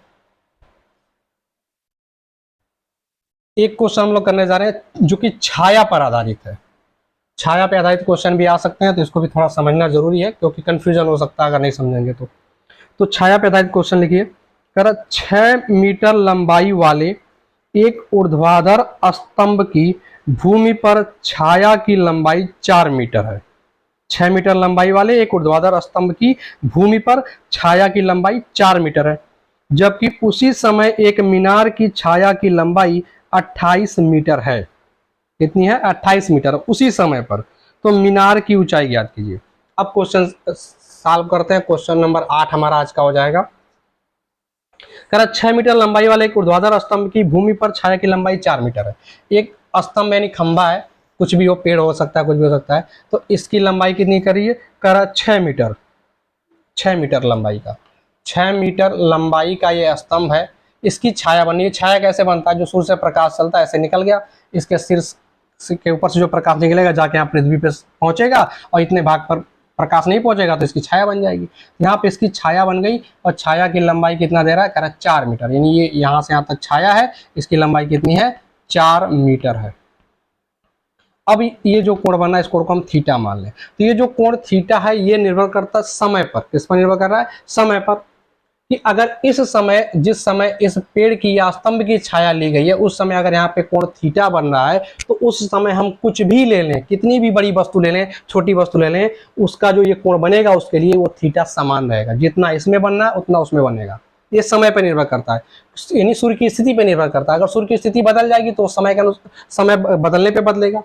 एक क्वेश्चन हम लोग करने जा रहे हैं जो कि छाया पर आधारित है। छाया पर आधारित क्वेश्चन भी आ सकते हैं तो इसको भी थोड़ा समझना जरूरी है क्योंकि कंफ्यूजन हो सकता है अगर नहीं समझेंगे तो छाया पर आधारित क्वेश्चन लिखिए, कर 6 मीटर लंबाई वाले एक ऊर्ध्वाधर स्तंभ की भूमि पर छाया की लंबाई 4 मीटर है। 6 मीटर लंबाई वाले एक ऊर्ध्वाधर स्तंभ की भूमि पर छाया की लंबाई 4 मीटर है, जबकि उसी समय एक मीनार की छाया की लंबाई 28 मीटर है। कितनी है, 28 मीटर उसी समय पर। तो मीनार की ऊंचाई ज्ञात कीजिए। अब क्वेश्चन सॉल्व करते हैं। क्वेश्चन नंबर 8 हमारा आज का हो जाएगा। कह रहा 6 मीटर लंबाई वाले एक ऊर्ध्वाधर स्तंभ की भूमि पर छाया की लंबाई 4 मीटर है। एक स्तंभ यानी खंभा है, कुछ भी हो, पेड़ हो सकता है, कुछ भी हो सकता है, तो इसकी लंबाई कितनी करिए, कह रहा 6 मीटर, 6 मीटर लंबाई का, 6 मीटर लंबाई का ये स्तंभ है, इसकी छाया बनी है। छाया कैसे बनता है, जो सूर्य से प्रकाश चलता है ऐसे निकल गया, इसके शीर्ष के ऊपर से जो प्रकाश निकलेगा जाके यहाँ पृथ्वी पे पहुंचेगा और इतने भाग पर प्रकाश नहीं पहुंचेगा तो इसकी छाया बन जाएगी। यहाँ पे इसकी छाया बन गई और छाया की लंबाई कितना दे रहा है, कह रहा है 4 मीटर, यानी ये यहाँ से यहाँ तक छाया है, इसकी लंबाई कितनी है, 4 मीटर है। अब ये जो कोण बना है इस कोण को हम थीटा मान लें, तो ये जो कोण थीटा है ये निर्भर करता है समय पर। किस पर निर्भर कर रहा है, समय पर, कि अगर इस समय, जिस समय इस पेड़ की या स्तंभ की छाया ली गई है उस समय अगर यहाँ पे कोण थीटा बन रहा है तो उस समय हम कुछ भी ले लें, कितनी भी बड़ी वस्तु ले लें, छोटी वस्तु ले लें, उसका जो ये कोण बनेगा उसके लिए वो थीटा समान रहेगा, जितना इसमें बनना है उतना उसमें बनेगा। ये समय पर निर्भर करता है, यानी सूर्य की स्थिति पर निर्भर करता है। अगर सूर्य की स्थिति बदल जाएगी तो समय बदलने पर बदलेगा।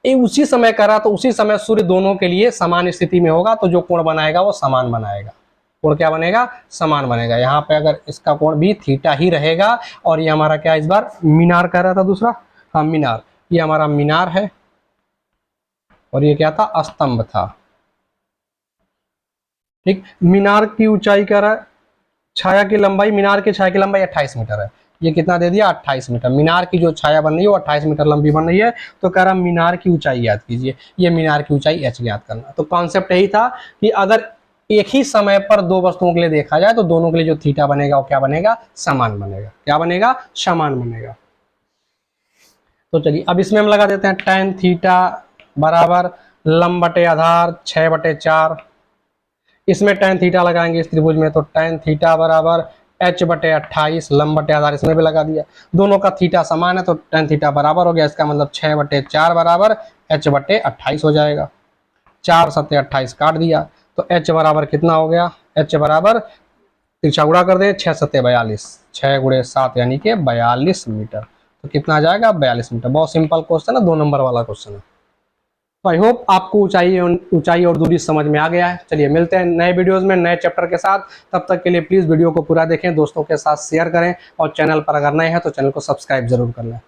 ये उसी समय करा तो उसी समय सूर्य दोनों के लिए समान स्थिति में होगा, तो जो कोण बनाएगा वो समान बनाएगा। कोण क्या बनेगा, समान बनेगा। यहाँ पे अगर इसका कोण भी थीटा ही रहेगा और ये हमारा क्या इस बार मीनार कह रहा था दूसरा, हाँ मीनार, ये हमारा मीनार है और ये क्या था, स्तंभ था। ठीक, मीनार की ऊंचाई कह रहा है, छाया की लंबाई, मीनार की छाया की लंबाई 28 मीटर है। ये कितना दे दिया, 28 मीटर। मीनार की जो छाया बन रही है वो 28 मीटर लंबी बन रही है, तो कह रहा मीनार की ऊंचाई याद कीजिए। ये मीनार की ऊंचाई h ज्ञात करना। तो कॉन्सेप्ट यही था कि अगर एक ही समय पर दो वस्तुओं के लिए देखा जाए तो दोनों के लिए जो थीटा बनेगा वो क्या बनेगा, समान बनेगा। क्या बनेगा, समान बनेगा। तो चलिए अब इसमें हम लगा देते हैं tan थीटा बराबर लंब बटे आधार 6/4। इसमें tan थीटा लगाएंगे इस त्रिभुज में, तो tan थीटा बराबर h/28, लंब बटे आधार इसमें भी लगा दिया। दोनों का थीटा समान है तो tan थीटा बराबर हो गया, इसका मतलब 6/4 बराबर h/28 हो जाएगा। 4 7 28 काट दिया तो h बराबर कितना हो गया, h बराबर तिरछा गुणा कर दें, 6 7 42, 6 × 7 यानी कि 42 मीटर। तो कितना आ जाएगा, 42 मीटर। बहुत सिंपल क्वेश्चन है, 2 नंबर वाला क्वेश्चन है। तो आई होप आपको ऊंचाई और दूरी समझ में आ गया है। चलिए मिलते हैं नए वीडियोस में नए चैप्टर के साथ। तब तक के लिए प्लीज़ वीडियो को पूरा देखें, दोस्तों के साथ शेयर करें और चैनल पर अगर नए हैं तो चैनल को सब्सक्राइब जरूर कर लें।